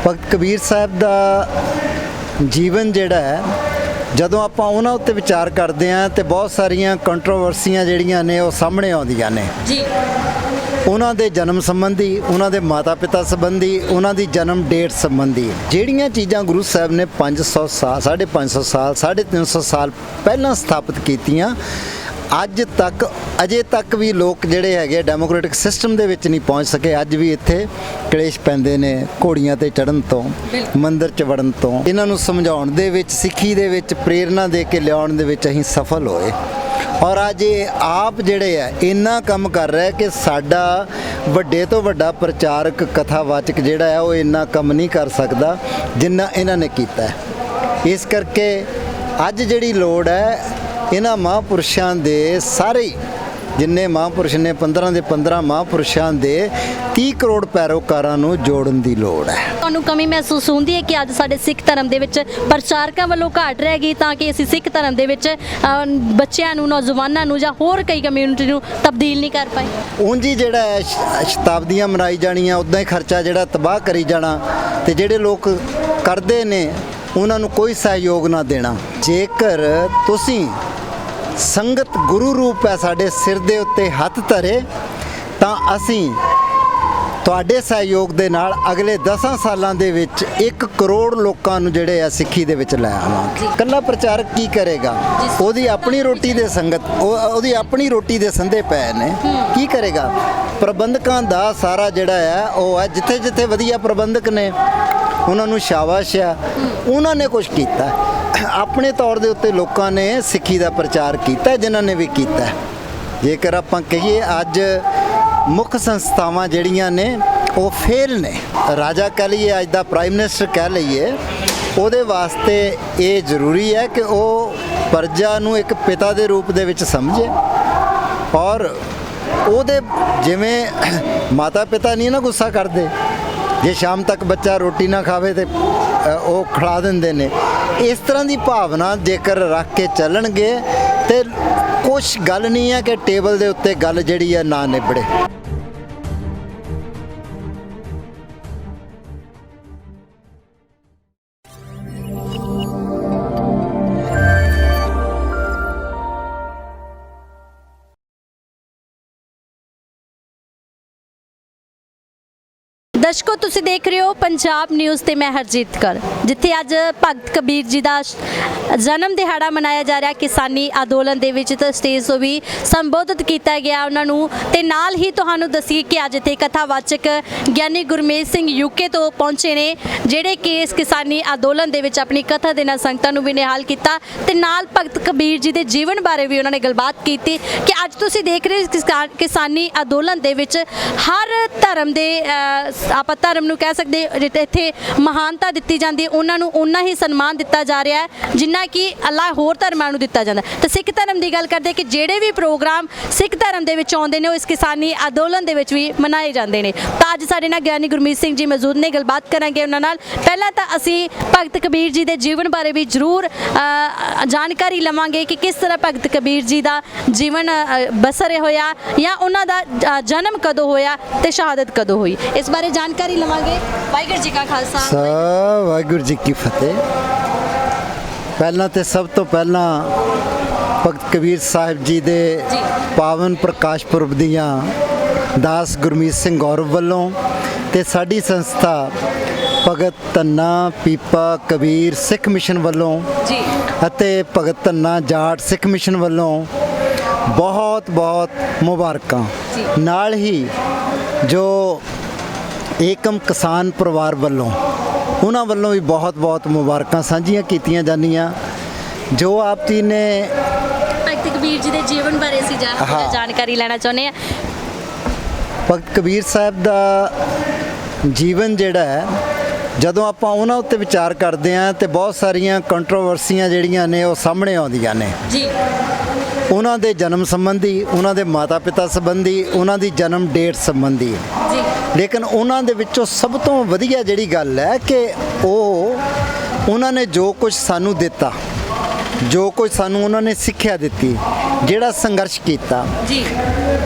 ਭਗਤ ਕਬੀਰ ਸਾਹਿਬ ਦਾ ਜੀਵਨ ਜਿਹੜਾ ਹੈ, ਜਦੋਂ ਆਪਾਂ ਉਹਨਾਂ ਉੱਤੇ ਵਿਚਾਰ ਕਰਦੇ ਹਾਂ ਤੇ ਬਹੁਤ ਸਾਰੀਆਂ ਕੰਟਰੋਵਰਸੀਆਂ ਜਿਹੜੀਆਂ ਨੇ ਉਹ ਸਾਹਮਣੇ ਆਉਂਦੀਆਂ ਨੇ ਜੀ। ਉਹਨਾਂ ਦੇ ਜਨਮ ਸੰਬੰਧੀ, ਉਹਨਾਂ ਦੇ ਮਾਤਾ ਪਿਤਾ ਸੰਬੰਧੀ, ਉਹਨਾਂ ਦੀ ਜਨਮ ਡੇਟ ਸੰਬੰਧੀ ਜਿਹੜੀਆਂ ਚੀਜ਼ਾਂ ਗੁਰੂ ਸਾਹਿਬ ਨੇ 500 ਸਾਲ 550 ਸਾਲ 350 ਸਾਲ ਪਹਿਲਾਂ ਸਥਾਪਿਤ ਕੀਤੀਆਂ, ਅੱਜ ਤੱਕ ਅਜੇ ਤੱਕ ਵੀ ਲੋਕ ਜਿਹੜੇ ਹੈਗੇ ਡੈਮੋਕ੍ਰੈਟਿਕ ਸਿਸਟਮ ਦੇ ਵਿੱਚ ਨਹੀਂ ਪਹੁੰਚ ਸਕੇ। ਅੱਜ ਵੀ ਇੱਥੇ ਕਲੇਸ਼ ਪੈਂਦੇ ਨੇ ਘੋੜੀਆਂ ਤੇ ਚੜ੍ਹਨ ਤੋਂ, ਮੰਦਿਰ 'ਚ ਵੜਨ ਤੋਂ। ਇਹਨਾਂ ਨੂੰ ਸਮਝਾਉਣ ਦੇ ਵਿੱਚ, ਸਿੱਖੀ ਦੇ ਵਿੱਚ ਪ੍ਰੇਰਨਾ ਦੇ ਕੇ ਲਿਆਉਣ ਦੇ ਵਿੱਚ ਅਸੀਂ ਸਫਲ ਹੋਏ। ਔਰ ਅੱਜ ਇਹ ਆਪ ਜਿਹੜੇ ਆ ਇੰਨਾ ਕੰਮ ਕਰ ਰਿਹਾ ਕਿ ਸਾਡਾ ਵੱਡੇ ਤੋਂ ਵੱਡਾ ਪ੍ਰਚਾਰਕ ਕਥਾਵਾਚਕ ਜਿਹੜਾ ਹੈ ਉਹ ਇੰਨਾ ਕੰਮ ਨਹੀਂ ਕਰ ਸਕਦਾ ਜਿੰਨਾ ਇਹਨਾਂ ਨੇ ਕੀਤਾ ਹੈ। ਇਸ ਕਰਕੇ ਅੱਜ ਜਿਹੜੀ ਲੋੜ ਹੈ, ਇਹਨਾਂ ਮਹਾਂਪੁਰਸ਼ਾਂ ਦੇ ਸਾਰੇ ਜਿੰਨੇ ਮਹਾਂਪੁਰਸ਼ ਨੇ 15 ਦੇ 15 ਮਹਾਂਪੁਰਸ਼ਾਂ ਦੇ 30 ਕਰੋੜ ਪੈਰੋਕਾਰਾਂ ਨੂੰ ਜੋੜਨ ਦੀ ਲੋੜ ਹੈ। ਤੁਹਾਨੂੰ ਕਮੀ ਮਹਿਸੂਸ ਹੁੰਦੀ ਹੈ ਕਿ ਅੱਜ ਸਾਡੇ ਸਿੱਖ ਧਰਮ ਦੇ ਵਿੱਚ ਪ੍ਰਚਾਰਕਾਂ ਵੱਲੋਂ ਘਾਟ ਰਹਿ ਗਈ ਤਾਂ ਕਿ ਅਸੀਂ ਸਿੱਖ ਧਰਮ ਦੇ ਵਿੱਚ ਬੱਚਿਆਂ ਨੂੰ, ਨੌਜਵਾਨਾਂ ਨੂੰ ਜਾਂ ਹੋਰ ਕਈ ਕਮਿਊਨਿਟੀ ਨੂੰ ਤਬਦੀਲ ਨਹੀਂ ਕਰ ਪਾਏ? ਉਂਝ ਹੀ ਜਿਹੜਾ ਹੈ ਸ਼ਤਾਬਦੀਆਂ ਮਨਾਈ ਜਾਣੀਆਂ, ਉੱਦਾਂ ਹੀ ਖਰਚਾ ਜਿਹੜਾ ਤਬਾਹ ਕਰੀ ਜਾਣਾ, ਤੇ ਜਿਹੜੇ ਲੋਕ ਕਰਦੇ ਨੇ ਉਹਨਾਂ ਨੂੰ ਕੋਈ ਸਹਿਯੋਗ ਨਾ ਦੇਣਾ। ਜੇਕਰ ਤੁਸੀਂ ਸੰਗਤ ਗੁਰੂ ਰੂਪ ਹੈ ਸਾਡੇ ਸਿਰ ਦੇ ਉੱਤੇ ਹੱਥ ਧਰੇ ਤਾਂ ਅਸੀਂ ਤੁਹਾਡੇ ਸਹਿਯੋਗ ਦੇ ਨਾਲ ਅਗਲੇ 10 ਸਾਲਾਂ ਦੇ ਵਿੱਚ 1 ਕਰੋੜ ਲੋਕਾਂ ਨੂੰ ਜਿਹੜੇ ਆ ਸਿੱਖੀ ਦੇ ਵਿੱਚ ਲੈ ਆਵਾਂਗੇ। ਇਕੱਲਾ ਪ੍ਰਚਾਰਕ ਕੀ ਕਰੇਗਾ? ਉਹਦੀ ਆਪਣੀ ਰੋਟੀ ਦੇ ਸੰਗਤ, ਉਹਦੀ ਆਪਣੀ ਰੋਟੀ ਦੇ ਸੰਦੇ ਪਏ ਨੇ, ਕੀ ਕਰੇਗਾ? ਪ੍ਰਬੰਧਕਾਂ ਦਾ ਸਾਰਾ ਜਿਹੜਾ ਹੈ ਉਹ ਹੈ, ਜਿੱਥੇ ਜਿੱਥੇ ਵਧੀਆ ਪ੍ਰਬੰਧਕ ਨੇ ਉਹਨਾਂ ਨੂੰ ਸ਼ਾਬਾਸ਼ ਆ, ਉਹਨਾਂ ਨੇ ਕੁਝ ਕੀਤਾ। ਆਪਣੇ ਤੌਰ ਦੇ ਉੱਤੇ ਲੋਕਾਂ ਨੇ ਸਿੱਖੀ ਦਾ ਪ੍ਰਚਾਰ ਕੀਤਾ, ਜਿਨ੍ਹਾਂ ਨੇ ਵੀ ਕੀਤਾ। ਜੇਕਰ ਆਪਾਂ ਕਹੀਏ ਅੱਜ ਮੁੱਖ ਸੰਸਥਾਵਾਂ ਜਿਹੜੀਆਂ ਨੇ ਉਹ ਫੇਲ ਨੇ, ਰਾਜਾ ਕਹਿ ਲਈਏ, ਅੱਜ ਦਾ ਪ੍ਰਾਈਮ ਮਿਨਿਸਟਰ ਕਹਿ ਲਈਏ, ਉਹਦੇ ਵਾਸਤੇ ਇਹ ਜ਼ਰੂਰੀ ਹੈ ਕਿ ਉਹ ਪ੍ਰਜਾ ਨੂੰ ਇੱਕ ਪਿਤਾ ਦੇ ਰੂਪ ਦੇ ਵਿੱਚ ਸਮਝੇ। ਔਰ ਉਹਦੇ ਜਿਵੇਂ ਮਾਤਾ ਪਿਤਾ ਨਹੀਂ ਨਾ ਗੁੱਸਾ ਕਰਦੇ, ਜੇ ਸ਼ਾਮ ਤੱਕ ਬੱਚਾ ਰੋਟੀ ਨਾ ਖਾਵੇ ਤੇ ਉਹ ਖਿਲਾ ਦਿੰਦੇ ਨੇ, ਇਸ ਤਰ੍ਹਾਂ ਦੀ ਭਾਵਨਾ ਜੇਕਰ ਰੱਖ ਕੇ ਚੱਲਣਗੇ ਤੇ ਕੁਛ ਗੱਲ ਨਹੀਂ ਹੈ ਕਿ ਟੇਬਲ ਦੇ ਉੱਤੇ ਗੱਲ ਜਿਹੜੀ ਹੈ ਨਾ ਨਿਬੜੇ। ਦਰਸ਼ਕੋ, ਤੁਸੀਂ ਦੇਖ ਰਹੇ ਹੋ ਪੰਜਾਬ ਨਿਊਜ਼ ਤੇ ਮੈਂ ਹਰਜੀਤ ਕੌਰ। ਜਿੱਥੇ ਅੱਜ ਭਗਤ ਕਬੀਰ ਜੀ ਦਾ ਜਨਮ ਦਿਹਾੜਾ ਮਨਾਇਆ ਜਾ ਰਿਹਾ, ਕਿਸਾਨੀ ਅੰਦੋਲਨ ਦੇ ਵਿੱਚ ਤਾਂ ਸਟੇਜ ਤੋਂ ਵੀ ਸੰਬੋਧਿਤ ਕੀਤਾ ਗਿਆ ਉਹਨਾਂ ਨੂੰ। ਤੇ ਨਾਲ ਹੀ ਤੁਹਾਨੂੰ ਦੱਸੀਏ ਕਿ ਅੱਜ ਇੱਥੇ ਕਥਾਵਾਚਕ ਗਿਆਨੀ ਗੁਰਮੇਜ ਸਿੰਘ ਯੂਕੇ ਤੋਂ ਪਹੁੰਚੇ ਨੇ, ਜਿਹੜੇ ਕਿ ਇਸ ਕਿਸਾਨੀ ਅੰਦੋਲਨ ਦੇ ਵਿੱਚ ਆਪਣੀ ਕਥਾ ਦੇ ਨਾਲ ਸੰਗਤਾਂ ਨੂੰ ਵੀ ਨਿਹਾਲ ਕੀਤਾ ਤੇ ਨਾਲ ਭਗਤ ਕਬੀਰ ਜੀ ਦੇ ਜੀਵਨ ਬਾਰੇ ਵੀ ਉਹਨਾਂ ਨੇ ਗੱਲਬਾਤ ਕੀਤੀ ਕਿ ਅੱਜ ਤੁਸੀਂ ਦੇਖ ਰਹੇ ਕਿਸਾਨੀ ਅੰਦੋਲਨ ਦੇ ਵਿੱਚ ਹਰ ਧਰਮ ਦੇ, ਆਪਾਂ ਧਰਮ ਨੂੰ ਕਹਿ ਸਕਦੇ, ਇੱਥੇ ਮਹਾਨਤਾ ਦਿੱਤੀ ਜਾਂਦੀ ਹੈ, ਉਹਨਾਂ ਨੂੰ ਉਨਾ ਹੀ ਸਨਮਾਨ ਦਿੱਤਾ ਜਾ ਰਿਹਾ ਹੈ ਜਿੰਨਾ ਕਿ ਅੱਲਾਹ ਹੋਰ ਧਰਮਾਂ ਨੂੰ ਦਿੱਤਾ ਜਾਂਦਾ। ਤੇ ਸਿੱਖ ਧਰਮ ਦੀ ਗੱਲ ਕਰਦੇ ਕਿ ਜਿਹੜੇ ਵੀ ਪ੍ਰੋਗਰਾਮ ਸਿੱਖ ਧਰਮ ਦੇ ਵਿੱਚ ਆਉਂਦੇ ਨੇ ਉਹ ਇਸ ਕਿਸਾਨੀ ਅੰਦੋਲਨ ਦੇ ਵਿੱਚ ਵੀ ਮਨਾਏ ਜਾਂਦੇ ਨੇ। ਤਾਂ ਅੱਜ ਸਾਡੇ ਨਾਲ ਗਿਆਨੀ ਗੁਰਮੀਤ ਸਿੰਘ ਜੀ ਮੌਜੂਦ ਨੇ, ਗੱਲਬਾਤ ਕਰਾਂਗੇ ਉਹਨਾਂ ਨਾਲ। ਪਹਿਲਾਂ ਤਾਂ ਅਸੀਂ ਭਗਤ ਕਬੀਰ ਜੀ ਦੇ ਜੀਵਨ ਬਾਰੇ ਵੀ ਜ਼ਰੂਰ ਜਾਣਕਾਰੀ ਲਵਾਂਗੇ ਕਿ ਕਿਸ ਤਰ੍ਹਾਂ ਭਗਤ ਕਬੀਰ ਜੀ ਦਾ ਜੀਵਨ ਬਸਰ ਹੋਇਆ ਜਾਂ ਉਹਨਾਂ ਦਾ ਜਨਮ ਕਦੋਂ ਹੋਇਆ ਤੇ ਸ਼ਹਾਦਤ ਕਦੋਂ ਹੋਈ, ਇਸ ਬਾਰੇ ਜਾਣਕਾਰੀ ਲਵਾਂਗੇ। ਵਾਹਿਗੁਰੂ ਜੀ ਕਾ ਖਾਲਸਾ, ਵਾਹਿਗੁਰੂ ਜੀ ਕੀ ਫਤਿਹ। ਪਹਿਲਾਂ ਤੇ ਸਭ ਤੋਂ ਪਹਿਲਾਂ ਭਗਤ ਕਬੀਰ ਸਾਹਿਬ ਜੀ ਦੇ ਪਾਵਨ ਪ੍ਰਕਾਸ਼ ਪੁਰਬ ਦੀਆਂ ਦਾਸ ਗੁਰਮੀਤ ਸਿੰਘ ਗੌਰਵ ਵੱਲੋਂ ਤੇ ਸਾਡੀ ਸੰਸਥਾ ਭਗਤ ਧੰਨਾ ਪੀਪਾ ਕਬੀਰ ਸਿੱਖ ਮਿਸ਼ਨ ਵੱਲੋਂ ਅਤੇ ਭਗਤ ਧੰਨਾ ਜਾਟ ਸਿੱਖ ਮਿਸ਼ਨ ਵੱਲੋਂ ਬਹੁਤ ਬਹੁਤ ਮੁਬਾਰਕਾਂ। ਨਾਲ ਹੀ ਜੋ ਏਕਮ ਕਿਸਾਨ ਪਰਿਵਾਰ ਵੱਲੋਂ, ਉਹਨਾਂ ਵੱਲੋਂ ਵੀ ਬਹੁਤ ਬਹੁਤ ਮੁਬਾਰਕਾਂ ਸਾਂਝੀਆਂ ਕੀਤੀਆਂ ਜਾਂਦੀਆਂ। ਜੋ ਆਪ ਜੀ ਨੇ ਭਗਤ ਕਬੀਰ ਜੀ ਦੇ ਜੀਵਨ ਬਾਰੇ ਅਸੀਂ ਜਾਣਕਾਰੀ ਲੈਣਾ ਚਾਹੁੰਦੇ ਹਾਂ। ਭਗਤ ਕਬੀਰ ਸਾਹਿਬ ਦਾ ਜੀਵਨ ਜਿਹੜਾ ਹੈ, ਜਦੋਂ ਆਪਾਂ ਉਹਨਾਂ ਉੱਤੇ ਵਿਚਾਰ ਕਰਦੇ ਹਾਂ ਤੇ ਬਹੁਤ ਸਾਰੀਆਂ ਕੰਟਰੋਵਰਸੀਆਂ ਜਿਹੜੀਆਂ ਨੇ ਉਹ ਸਾਹਮਣੇ ਆਉਂਦੀਆਂ ਨੇ ਜੀ। ਉਹਨਾਂ ਦੇ ਜਨਮ ਸੰਬੰਧੀ, ਉਹਨਾਂ ਦੇ ਮਾਤਾ ਪਿਤਾ ਸੰਬੰਧੀ, ਉਹਨਾਂ ਦੀ ਜਨਮ ਡੇਟ ਸੰਬੰਧੀ ਜੀ। ਲੇਕਿਨ ਉਹਨਾਂ ਦੇ ਵਿੱਚੋਂ ਸਭ ਤੋਂ ਵਧੀਆ ਜਿਹੜੀ ਗੱਲ ਹੈ ਕਿ ਉਹਨਾਂ ਨੇ ਜੋ ਕੁਝ ਸਾਨੂੰ ਦਿੱਤਾ, ਜੋ ਕੁਝ ਸਾਨੂੰ ਉਹਨਾਂ ਨੇ ਸਿੱਖਿਆ ਦਿੱਤੀ, ਜਿਹੜਾ ਸੰਘਰਸ਼ ਕੀਤਾ ਜੀ।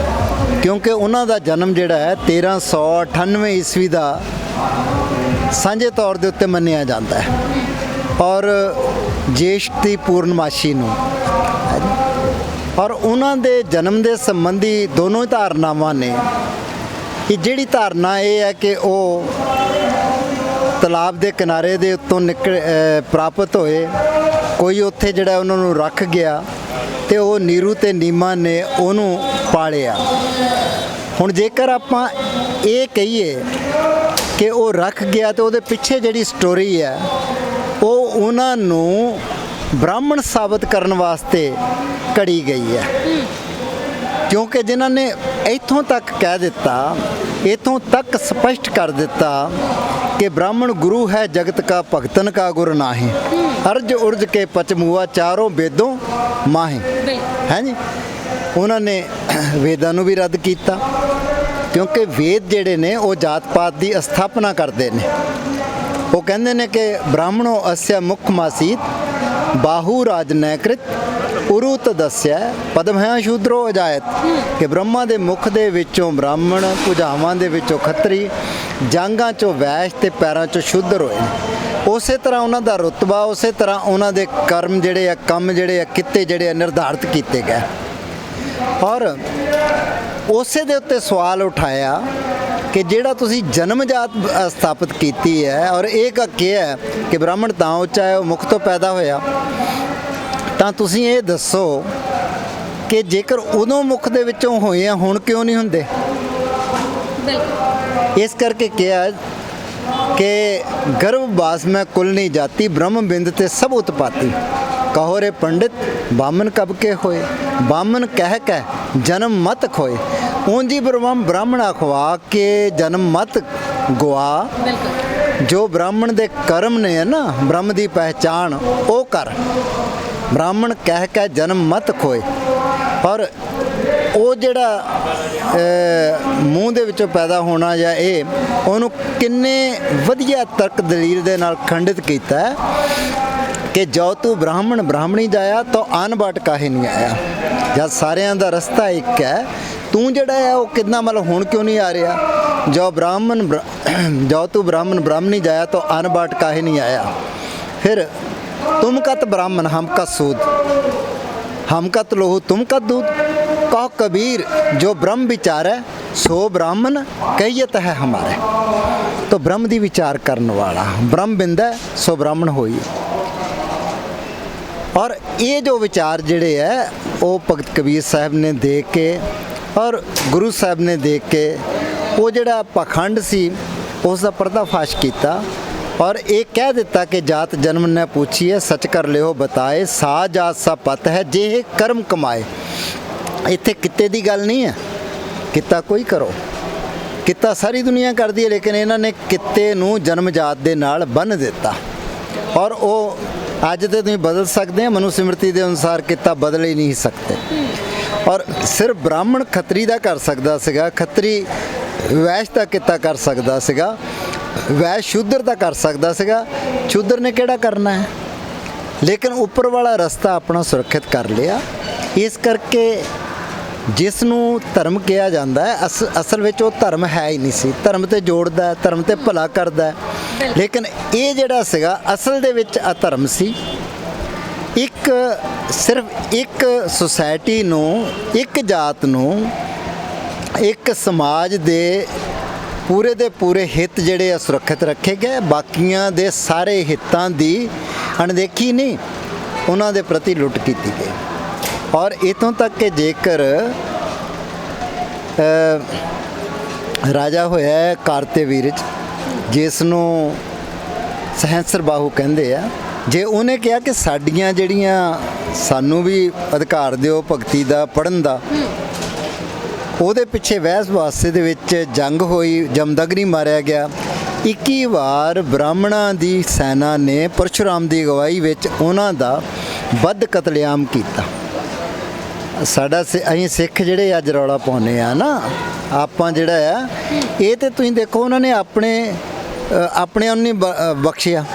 ਕਿਉਂਕਿ ਉਹਨਾਂ ਦਾ ਜਨਮ ਜਿਹੜਾ ਹੈ 1398 ਈਸਵੀ ਦਾ ਸਾਂਝੇ ਤੌਰ ਦੇ ਉੱਤੇ ਮੰਨਿਆ ਜਾਂਦਾ ਹੈ ਔਰ ਜੇਸ਼ ਦੀ ਪੂਰਨਮਾਸ਼ੀ ਨੂੰ। ਔਰ ਉਹਨਾਂ ਦੇ ਜਨਮ ਦੇ ਸੰਬੰਧੀ ਦੋਨੋਂ ਹੀ ਧਾਰਨਾਵਾਂ ਨੇ ਕਿ ਜਿਹੜੀ ਧਾਰਨਾ ਇਹ ਹੈ ਕਿ ਉਹ ਤਲਾਬ ਦੇ ਕਿਨਾਰੇ ਦੇ ਉੱਤੋਂ ਪ੍ਰਾਪਤ ਹੋਏ, ਕੋਈ ਉੱਥੇ ਜਿਹੜਾ ਉਹਨਾਂ ਨੂੰ ਰੱਖ ਗਿਆ ਤੇ ਉਹ ਨੀਰੂ ਤੇ ਨੀਮਾ ਨੇ ਉਹਨੂੰ ਪਾਲਿਆ। ਹੁਣ ਜੇਕਰ ਆਪਾਂ ਇਹ ਕਹੀਏ ਕਿ ਉਹ ਰੱਖ ਗਿਆ ਤੇ ਉਹਦੇ ਪਿੱਛੇ ਜਿਹੜੀ ਸਟੋਰੀ ਹੈ ਉਹ ਉਹਨਾਂ ਨੂੰ ਬ੍ਰਾਹਮਣ ਸਾਬਤ ਕਰਨ ਵਾਸਤੇ ਘੜੀ ਗਈ ਹੈ, ਕਿਉਂਕਿ ਜਿਨ੍ਹਾਂ ਨੇ ਇੱਥੋਂ ਤੱਕ ਕਹਿ ਦਿੱਤਾ, ਇੱਥੋਂ ਤੱਕ ਸਪਸ਼ਟ ਕਰ ਦਿੱਤਾ ਕਿ ਬ੍ਰਾਹਮਣ ਗੁਰੂ ਹੈ ਜਗਤ ਕਾ ਭਗਤਨ ਕਾ ਗੁਰ ਨਾਹੀਂ, ਅਰਜ ਉਰਜ ਕੇ ਪਚਮੂਆ ਚਾਰੋਂ ਵੇਦੋਂ ਮਾਹੀ ਹੈ ਜੀ। ਉਹਨਾਂ ਨੇ ਵੇਦਾਂ ਨੂੰ ਵੀ ਰੱਦ ਕੀਤਾ, ਕਿਉਂਕਿ ਵੇਦ ਜਿਹੜੇ ਨੇ ਉਹ ਜਾਤ ਪਾਤ ਦੀ ਸਥਾਪਨਾ ਕਰਦੇ ਨੇ। ਉਹ ਕਹਿੰਦੇ ਨੇ ਕਿ ਬ੍ਰਾਹਮਣੋ ਅਸਿਆ ਮੁੱਖ ਮਾਸੀਤ ਬਾਹੂ ਰਾਜ ਨੈਕ੍ਰਿਤ ਉਰੂਤ ਦੱਸਿਆ ਪਦਮ ਹੈ ਸ਼ੂਦਰੋ ਅਜਾਇਤ, ਕਿ ਬ੍ਰਹਮਾ ਦੇ ਮੁਖ ਦੇ ਵਿੱਚੋਂ ਬ੍ਰਾਹਮਣ, ਭੁਜਾਵਾਂ ਦੇ ਵਿੱਚੋਂ ਖੱਤਰੀ, ਜਾਂਗਾਂ 'ਚੋਂ ਵੈਸ਼ ਤੇ ਪੈਰਾਂ 'ਚੋਂ ਸ਼ੂਦਰ ਹੋਏ ਨੇ। ਉਸੇ ਤਰ੍ਹਾਂ ਉਹਨਾਂ ਦਾ ਰੁਤਬਾ, ਉਸੇ ਤਰ੍ਹਾਂ ਉਹਨਾਂ ਦੇ ਕਰਮ ਜਿਹੜੇ ਆ, ਕੰਮ ਜਿਹੜੇ ਆ, ਕਿੱਤੇ ਜਿਹੜੇ ਆ ਨਿਰਧਾਰਿਤ ਕੀਤੇ ਗਏ। ਔਰ ਉਸੇ ਦੇ ਉੱਤੇ ਸਵਾਲ ਉਠਾਇਆ ਕਿ ਜਿਹੜਾ ਤੁਸੀਂ ਜਨਮਜਾਤ ਸਥਾਪਿਤ ਕੀਤੀ ਹੈ ਔਰ ਇਹ ਕਿਹਾ ਕਿ ਬ੍ਰਾਹਮਣ ਤਾਂ ਉੱਚਾ ਹੈ, ਉਹ ਮੁਖ ਤੋਂ ਪੈਦਾ ਹੋਇਆ, ਤਾਂ ਤੁਸੀਂ ਇਹ ਦੱਸੋ ਕਿ ਜੇਕਰ ਉਦੋਂ ਮੁਖ ਦੇ ਵਿੱਚੋਂ ਹੋਏ ਆ, ਹੁਣ ਕਿਉਂ ਨਹੀਂ ਹੁੰਦੇ? ਇਸ ਕਰਕੇ ਕਿਹਾ ਕਿ ਗਰਭ ਬਾਸ ਮੈਂ ਕੁਲ ਨਹੀਂ ਜਾਤੀ, ਬ੍ਰਹਮ ਬਿੰਦ ਤੇ ਸਭ ਉਤਪਾਤੀ, ਕਹੋ ਰੇ ਪੰਡਿਤ ਬਾਮਨ ਕਬ ਕੇ ਹੋਏ, ਬਾਮਨ ਕਹਿ ਕੇ ਜਨਮ ਮਤ ਖੋਏ, ਉਂਜੀ ਬ੍ਰਾਹਮਣ ਅਖਵਾ ਕੇ ਜਨਮ ਮਤ ਗਵਾ, ਜੋ ਬ੍ਰਾਹਮਣ ਦੇ ਕਰਮ ਨੇ ਨਾ ਬ੍ਰਹਮ ਦੀ ਪਹਿਚਾਣ ਉਹ ਕਰ, ਬ੍ਰਾਹਮਣ ਕਹਿ ਕੇ ਜਨਮ ਮਤ ਖੋਏ। ਔਰ ਉਹ ਜਿਹੜਾ ਮੂੰਹ ਦੇ ਵਿੱਚੋਂ ਪੈਦਾ ਹੋਣਾ ਜਾਂ ਇਹ, ਉਹਨੂੰ ਕਿੰਨੇ ਵਧੀਆ ਤਰਕ ਦਲੀਲ ਦੇ ਨਾਲ ਖੰਡਿਤ ਕੀਤਾ ਹੈ ਕਿ ਜੋ ਤੂੰ ਬ੍ਰਾਹਮਣ ਬ੍ਰਾਹਮਣੀ ਜਾਇਆ ਤਾਂ ਅਨ ਬਾਟ ਕਾਹੇ ਨਹੀਂ ਆਇਆ। ਜਦ ਸਾਰਿਆਂ ਦਾ ਰਸਤਾ ਇੱਕ ਹੈ, ਤੂੰ ਜਿਹੜਾ ਹੈ ਉਹ ਕਿੰਨਾ ਮਤਲਬ ਹੁਣ ਕਿਉਂ ਨਹੀਂ ਆ ਰਿਹਾ? ਜੋ ਤੂੰ ਬ੍ਰਾਹਮਣ ਬ੍ਰਾਹਮਣੀ ਜਾਇਆ ਤਾਂ ਅਨ ਬਾਟ ਕਾਹੇ ਨਹੀਂ ਆਇਆ। ਫਿਰ तुम कत ब्राह्मण हम का सूद, हम कत लोहू तुम कत दूध, कहो कबीर जो ब्रह्म विचार है सो ब्राह्मण कहियत है हमारे। तो ब्रह्म दी विचार करने वाला ब्रह्म बिंद है सो ब्राह्मण होई। और ये जो विचार जड़े है वो भगत कबीर साहब ने दे के और गुरु साहब ने दे के वो जड़ा पाखंड सी उसका पर्दाफाश किया और एक कह दिता कि जात जन्म ने पूछिए सच कर लियो बताए, सा जात सा पत है जे कर्म कमाए। इत्थे कित्ते दी गल नहीं है, कित्ता कोई करो, कित्ता सारी दुनिया कर दी है, लेकिन इन्होंने कित्ते नूं जन्म जात दे नाल बन दिता। और वो अज तो तुसीं बदल सकते हैं, मनुस्मृति के अनुसार कित्ता बदल ही नहीं सकते। और सिर्फ ब्राह्मण खत्तरी दा कर सकदा सीगा, खत्तरी वैश्य दा कित्ता कर सकदा सीगा, वैश्य शूद्र दा कर सकदा सीगा, शूद्र ने किहड़ा करना है। लेकिन ऊपर वाला रस्ता अपना सुरक्षित कर लिया। इस करके जिसनूं धर्म कहा जाता है असल में वो धर्म है ही नहीं सी। धर्म तो जोड़ता है, धर्म तो भला करता है, लेकिन ये जिहड़ा सीगा असल दे विच अधर्म सी। एक सिर्फ एक सोसाइटी नूं, एक जात नूं, एक समाज दे पूरे दे पूरे हित जिहड़े आ सुरक्षित रखे गए, बाकियां दे सारे हितां दी अणदेखी नहीं, उन्हां दे प्रति लुट कीती गई। और इतों तक कि जेकर राजा होया है कार्तवीर जिसनों सहस्र बाहू कहंदे आ, जे उन्हें कहा कि साडियां जिहड़ियां सानू भी अधिकार दिओ भगती दा पढ़न दा, ਉਹਦੇ ਪਿੱਛੇ ਵਹਿਸ ਵਾਸਤੇ ਦੇ ਵਿੱਚ ਜੰਗ ਹੋਈ, ਜਮਦਗਨੀ ਮਾਰਿਆ ਗਿਆ। 21 ਵਾਰ ਬ੍ਰਾਹਮਣਾਂ ਦੀ ਸੈਨਾ ਨੇ ਪਰਸ਼ੁਰਾਮ ਦੀ ਅਗਵਾਈ ਵਿੱਚ ਉਹਨਾਂ ਦਾ ਵੱਧ ਕਤਲੇਆਮ ਕੀਤਾ। ਸਾਡਾ ਅਸੀਂ ਸਿੱਖ ਜਿਹੜੇ ਅੱਜ ਰੌਲਾ ਪਾਉਂਦੇ ਆ ਨਾ, ਆਪਾਂ ਜਿਹੜਾ ਆ ਇਹ ਤੇ ਤੁਸੀਂ ਦੇਖੋ ਉਹਨਾਂ ਨੇ ਆਪਣੇ ਨੂੰ ਨਹੀਂ ਬਖਸ਼ਿਆ।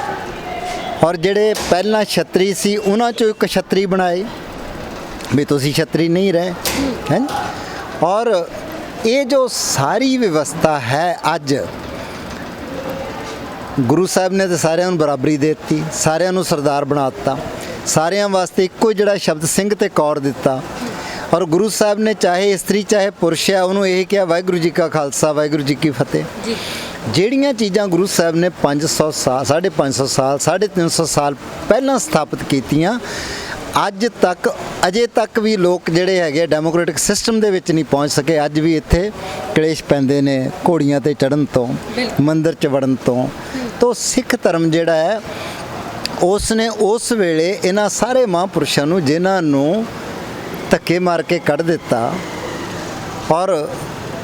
ਔਰ ਜਿਹੜੇ ਪਹਿਲਾਂ ਛਤਰੀ ਸੀ ਉਹਨਾਂ ਚੋਂ ਇੱਕ ਛਤਰੀ ਬਣਾਏ ਵੀ ਤੁਸੀਂ ਛਤਰੀ ਨਹੀਂ ਰਹੇ हैं। और ये जो सारी व्यवस्था है अज ਗੁਰੂ ਸਾਹਿਬ ਨੇ ਤਾਂ ਸਾਰਿਆਂ ਨੂੰ ਬਰਾਬਰੀ ਦੇ ਦਿੱਤੀ, ਸਾਰਿਆਂ ਨੂੰ ਸਰਦਾਰ ਬਣਾ ਦਿੱਤਾ, ਸਾਰਿਆਂ ਵਾਸਤੇ ਇੱਕੋ ਹੀ ਜਿਹੜਾ ਸ਼ਬਦ ਸਿੰਘ ਤੇ ਕੌਰ ਦਿੱਤਾ। ਔਰ ਗੁਰੂ ਸਾਹਿਬ ਨੇ ਚਾਹੇ ਇਸਤਰੀ ਚਾਹੇ ਪੁਰਸ਼ ਹੈ ਉਹਨੂੰ ਇਹ ਕਿਹਾ ਵਾਹਿਗੁਰੂ ਜੀ ਕਾ ਖਾਲਸਾ ਵਾਹਿਗੁਰੂ ਜੀ ਕੀ ਫਤਿਹ। ਜੀ ਜਿਹੜੀਆਂ ਚੀਜ਼ਾਂ ਗੁਰੂ ਸਾਹਿਬ ਨੇ 500 ਸਾਲ 550 ਸਾਲ 350 ਸਾਲ ਪਹਿਲਾਂ ਸਥਾਪਿਤ ਕੀਤੀਆਂ, ਅੱਜ ਤੱਕ ਅਜੇ ਤੱਕ ਵੀ ਲੋਕ ਜਿਹੜੇ ਹੈਗੇ ਡੈਮੋਕ੍ਰੈਟਿਕ ਸਿਸਟਮ ਦੇ ਵਿੱਚ ਨਹੀਂ ਪਹੁੰਚ ਸਕੇ। ਅੱਜ ਵੀ ਇੱਥੇ ਕਲੇਸ਼ ਪੈਂਦੇ ਨੇ ਘੋੜੀਆਂ ਤੇ ਚੜ੍ਹਨ ਤੋਂ, ਮੰਦਿਰ 'ਚ ਵੜਨ ਤੋਂ ਸਿੱਖ ਧਰਮ ਜਿਹੜਾ ਹੈ ਉਸ ਨੇ ਉਸ ਵੇਲੇ ਇਹਨਾਂ ਸਾਰੇ ਮਹਾਂਪੁਰਸ਼ਾਂ ਨੂੰ ਜਿਨ੍ਹਾਂ ਨੂੰ ਧੱਕੇ ਮਾਰ ਕੇ ਕੱਢ ਦਿੱਤਾ ਔਰ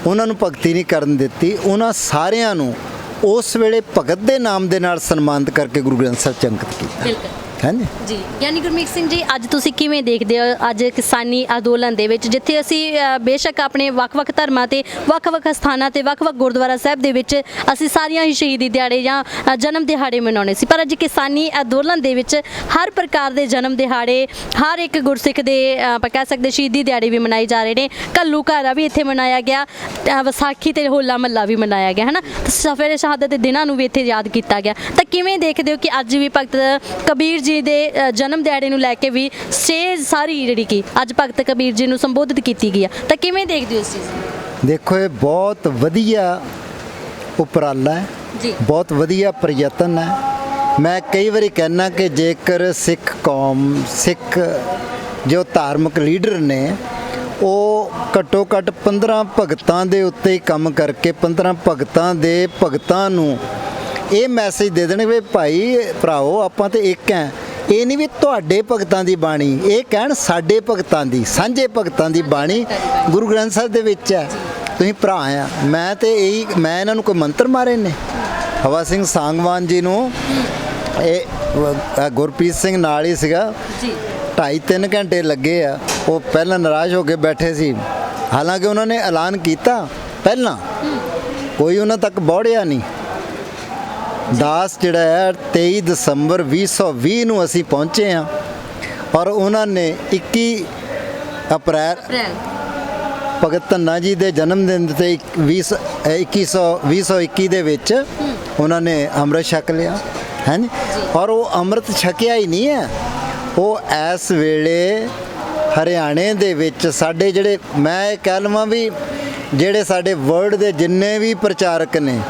ਉਹਨਾਂ ਨੂੰ ਭਗਤੀ ਨਹੀਂ ਕਰਨ ਦਿੱਤੀ, ਉਹਨਾਂ ਸਾਰਿਆਂ ਨੂੰ ਉਸ ਵੇਲੇ ਭਗਤ ਦੇ ਨਾਮ ਦੇ ਨਾਲ ਸਨਮਾਨਿਤ ਕਰਕੇ ਗੁਰੂ ਗ੍ਰੰਥ ਸਾਹਿਬ 'ਚ ਅੰਕਿਤ ਕੀਤਾ। ਬਿਲਕੁਲ ਹਾਂਜੀ ਜੀ। ਯਾਨੀ ਗੁਰਮੀਤ ਸਿੰਘ ਜੀ, ਅੱਜ ਤੁਸੀਂ ਕਿਵੇਂ ਦੇਖਦੇ ਹੋ ਅੱਜ ਕਿਸਾਨੀ ਅੰਦੋਲਨ ਦੇ ਵਿੱਚ, ਜਿੱਥੇ ਅਸੀਂ ਬੇਸ਼ੱਕ ਆਪਣੇ ਵੱਖ-ਵੱਖ ਧਰਮਾਂ ਤੇ ਵੱਖ-ਵੱਖ ਸਥਾਨਾਂ ਤੇ ਵੱਖ-ਵੱਖ ਗੁਰਦੁਆਰਾ ਸਾਹਿਬ ਦੇ ਵਿੱਚ ਅਸੀਂ ਸਾਰੀਆਂ ਹੀ ਸ਼ਹੀਦੀ ਦਿਹਾੜੇ ਜਾਂ ਜਨਮ ਦਿਹਾੜੇ ਮਨਾਉਣੇ ਸੀ, ਪਰ ਅੱਜ ਕਿਸਾਨੀ ਅੰਦੋਲਨ ਦੇ ਵਿੱਚ ਹਰ ਪ੍ਰਕਾਰ ਦੇ ਜਨਮ ਦਿਹਾੜੇ, ਹਰ ਇੱਕ ਗੁਰਸਿੱਖ ਦੇ ਆਪਾਂ ਕਹਿ ਸਕਦੇ ਸ਼ਹੀਦੀ ਦਿਹਾੜੇ ਵੀ ਮਨਾਏ ਜਾ ਰਹੇ ਨੇ। ਘੱਲੂ ਘਾਰਾ ਵੀ ਇੱਥੇ ਮਨਾਇਆ ਗਿਆ, ਵਿਸਾਖੀ ਤੇ ਹੋਲਾ ਮਹੱਲਾ ਵੀ ਮਨਾਇਆ ਗਿਆ, ਹੈ ਨਾ। ਸਫੇਰੇ ਸ਼ਹਾਦਤ ਦੇ ਦਿਨਾਂ ਨੂੰ ਵੀ ਇੱਥੇ ਯਾਦ ਕੀਤਾ ਗਿਆ। ਤਾਂ ਕਿਵੇਂ ਦੇਖਦੇ ਹੋ ਕਿ ਅੱਜ ਵੀ ਭਗਤ ਕਬੀਰ ਜੀ ਦੇ ਜਨਮ ਦਿਹਾੜੇ ਨੂੰ ਲੈ ਕੇ ਵੀ ਸਟੇਜ ਸਾਰੀ ਜਿਹੜੀ ਕਿ ਅੱਜ ਭਗਤ ਕਬੀਰ ਜੀ ਨੂੰ ਸੰਬੋਧਿਤ ਕੀਤੀ ਗਈ ਆ, ਤਾਂ ਕਿਵੇਂ ਦੇਖਦੇ ਹੋ ਇਸ ਚੀਜ਼ ਨੂੰ? ਦੇਖੋ, ਇਹ ਬਹੁਤ ਵਧੀਆ ਉਪਰਾਲਾ ਹੈ ਜੀ, ਬਹੁਤ ਵਧੀਆ ਪ੍ਰਯਤਨ ਹੈ। ਮੈਂ ਕਈ ਵਾਰੀ ਕਹਿਣਾ ਕਿ ਜੇਕਰ ਸਿੱਖ ਕੌਮ, ਸਿੱਖ ਜੋ ਧਾਰਮਿਕ ਲੀਡਰ ਨੇ ਉਹ ਘੱਟੋ ਘੱਟ 15 ਭਗਤਾਂ ਦੇ ਉੱਤੇ ਹੀ ਕੰਮ ਕਰਕੇ 15 ਭਗਤਾਂ ਨੂੰ ਇਹ ਮੈਸੇਜ ਦੇ ਦੇਣ ਵੀ ਭਾਈ ਭਰਾਓ ਆਪਾਂ ਤੇ ਇੱਕ ਹੈ। ਇਹ ਨਹੀਂ ਵੀ ਤੁਹਾਡੇ ਭਗਤਾਂ ਦੀ ਬਾਣੀ, ਇਹ ਕਹਿਣ ਸਾਡੇ ਭਗਤਾਂ ਦੀ, ਸਾਂਝੇ ਭਗਤਾਂ ਦੀ ਬਾਣੀ ਗੁਰੂ ਗ੍ਰੰਥ ਸਾਹਿਬ ਦੇ ਵਿੱਚ ਹੈ। ਤੁਸੀਂ ਭਰਾ ਆ। ਮੈਂ ਇਹਨਾਂ ਨੂੰ ਕੋਈ ਮੰਤਰ ਮਾਰੇ ਨੇ? ਹਵਾ ਸਿੰਘ ਸਾਂਗਵਾਨ ਜੀ ਨੂੰ ਇਹ ਗੁਰਪ੍ਰੀਤ ਸਿੰਘ ਨਾਲ ਹੀ ਸੀਗਾ ਜੀ, 2.5-3 ਘੰਟੇ ਲੱਗੇ ਆ। ਉਹ ਪਹਿਲਾਂ ਨਾਰਾਜ਼ ਹੋ ਕੇ ਬੈਠੇ ਸੀ, ਹਾਲਾਂਕਿ ਉਹਨਾਂ ਨੇ ਐਲਾਨ ਕੀਤਾ ਪਹਿਲਾਂ, ਕੋਈ ਉਹਨਾਂ ਤੱਕ ਬੌੜਿਆ ਨਹੀਂ। ਦਾਸ ਜਿਹੜਾ ਹੈ 23 ਦਸੰਬਰ 2020 ਨੂੰ ਅਸੀਂ ਪਹੁੰਚੇ ਹਾਂ ਔਰ ਉਹਨਾਂ ਨੇ 21 ਅਪ੍ਰੈਲ ਭਗਤ ਧੰਨਾ ਜੀ ਦੇ ਜਨਮ ਦਿਨ ਤੇ 2021 ਦੇ ਵਿੱਚ ਉਹਨਾਂ ਨੇ ਅੰਮ੍ਰਿਤ ਛਕ ਲਿਆ ਹੈ। ਔਰ ਉਹ ਅੰਮ੍ਰਿਤ ਛਕਿਆ ਹੀ ਨਹੀਂ ਹੈ, ਉਹ ਇਸ ਵੇਲੇ ਹਰਿਆਣੇ ਦੇ ਵਿੱਚ ਸਾਡੇ ਜਿਹੜੇ, ਮੈਂ ਇਹ ਕਹਿ ਲਵਾਂ ਵੀ ਜਿਹੜੇ ਸਾਡੇ ਵਰਲਡ ਦੇ ਜਿੰਨੇ ਵੀ ਪ੍ਰਚਾਰਕ ਨੇ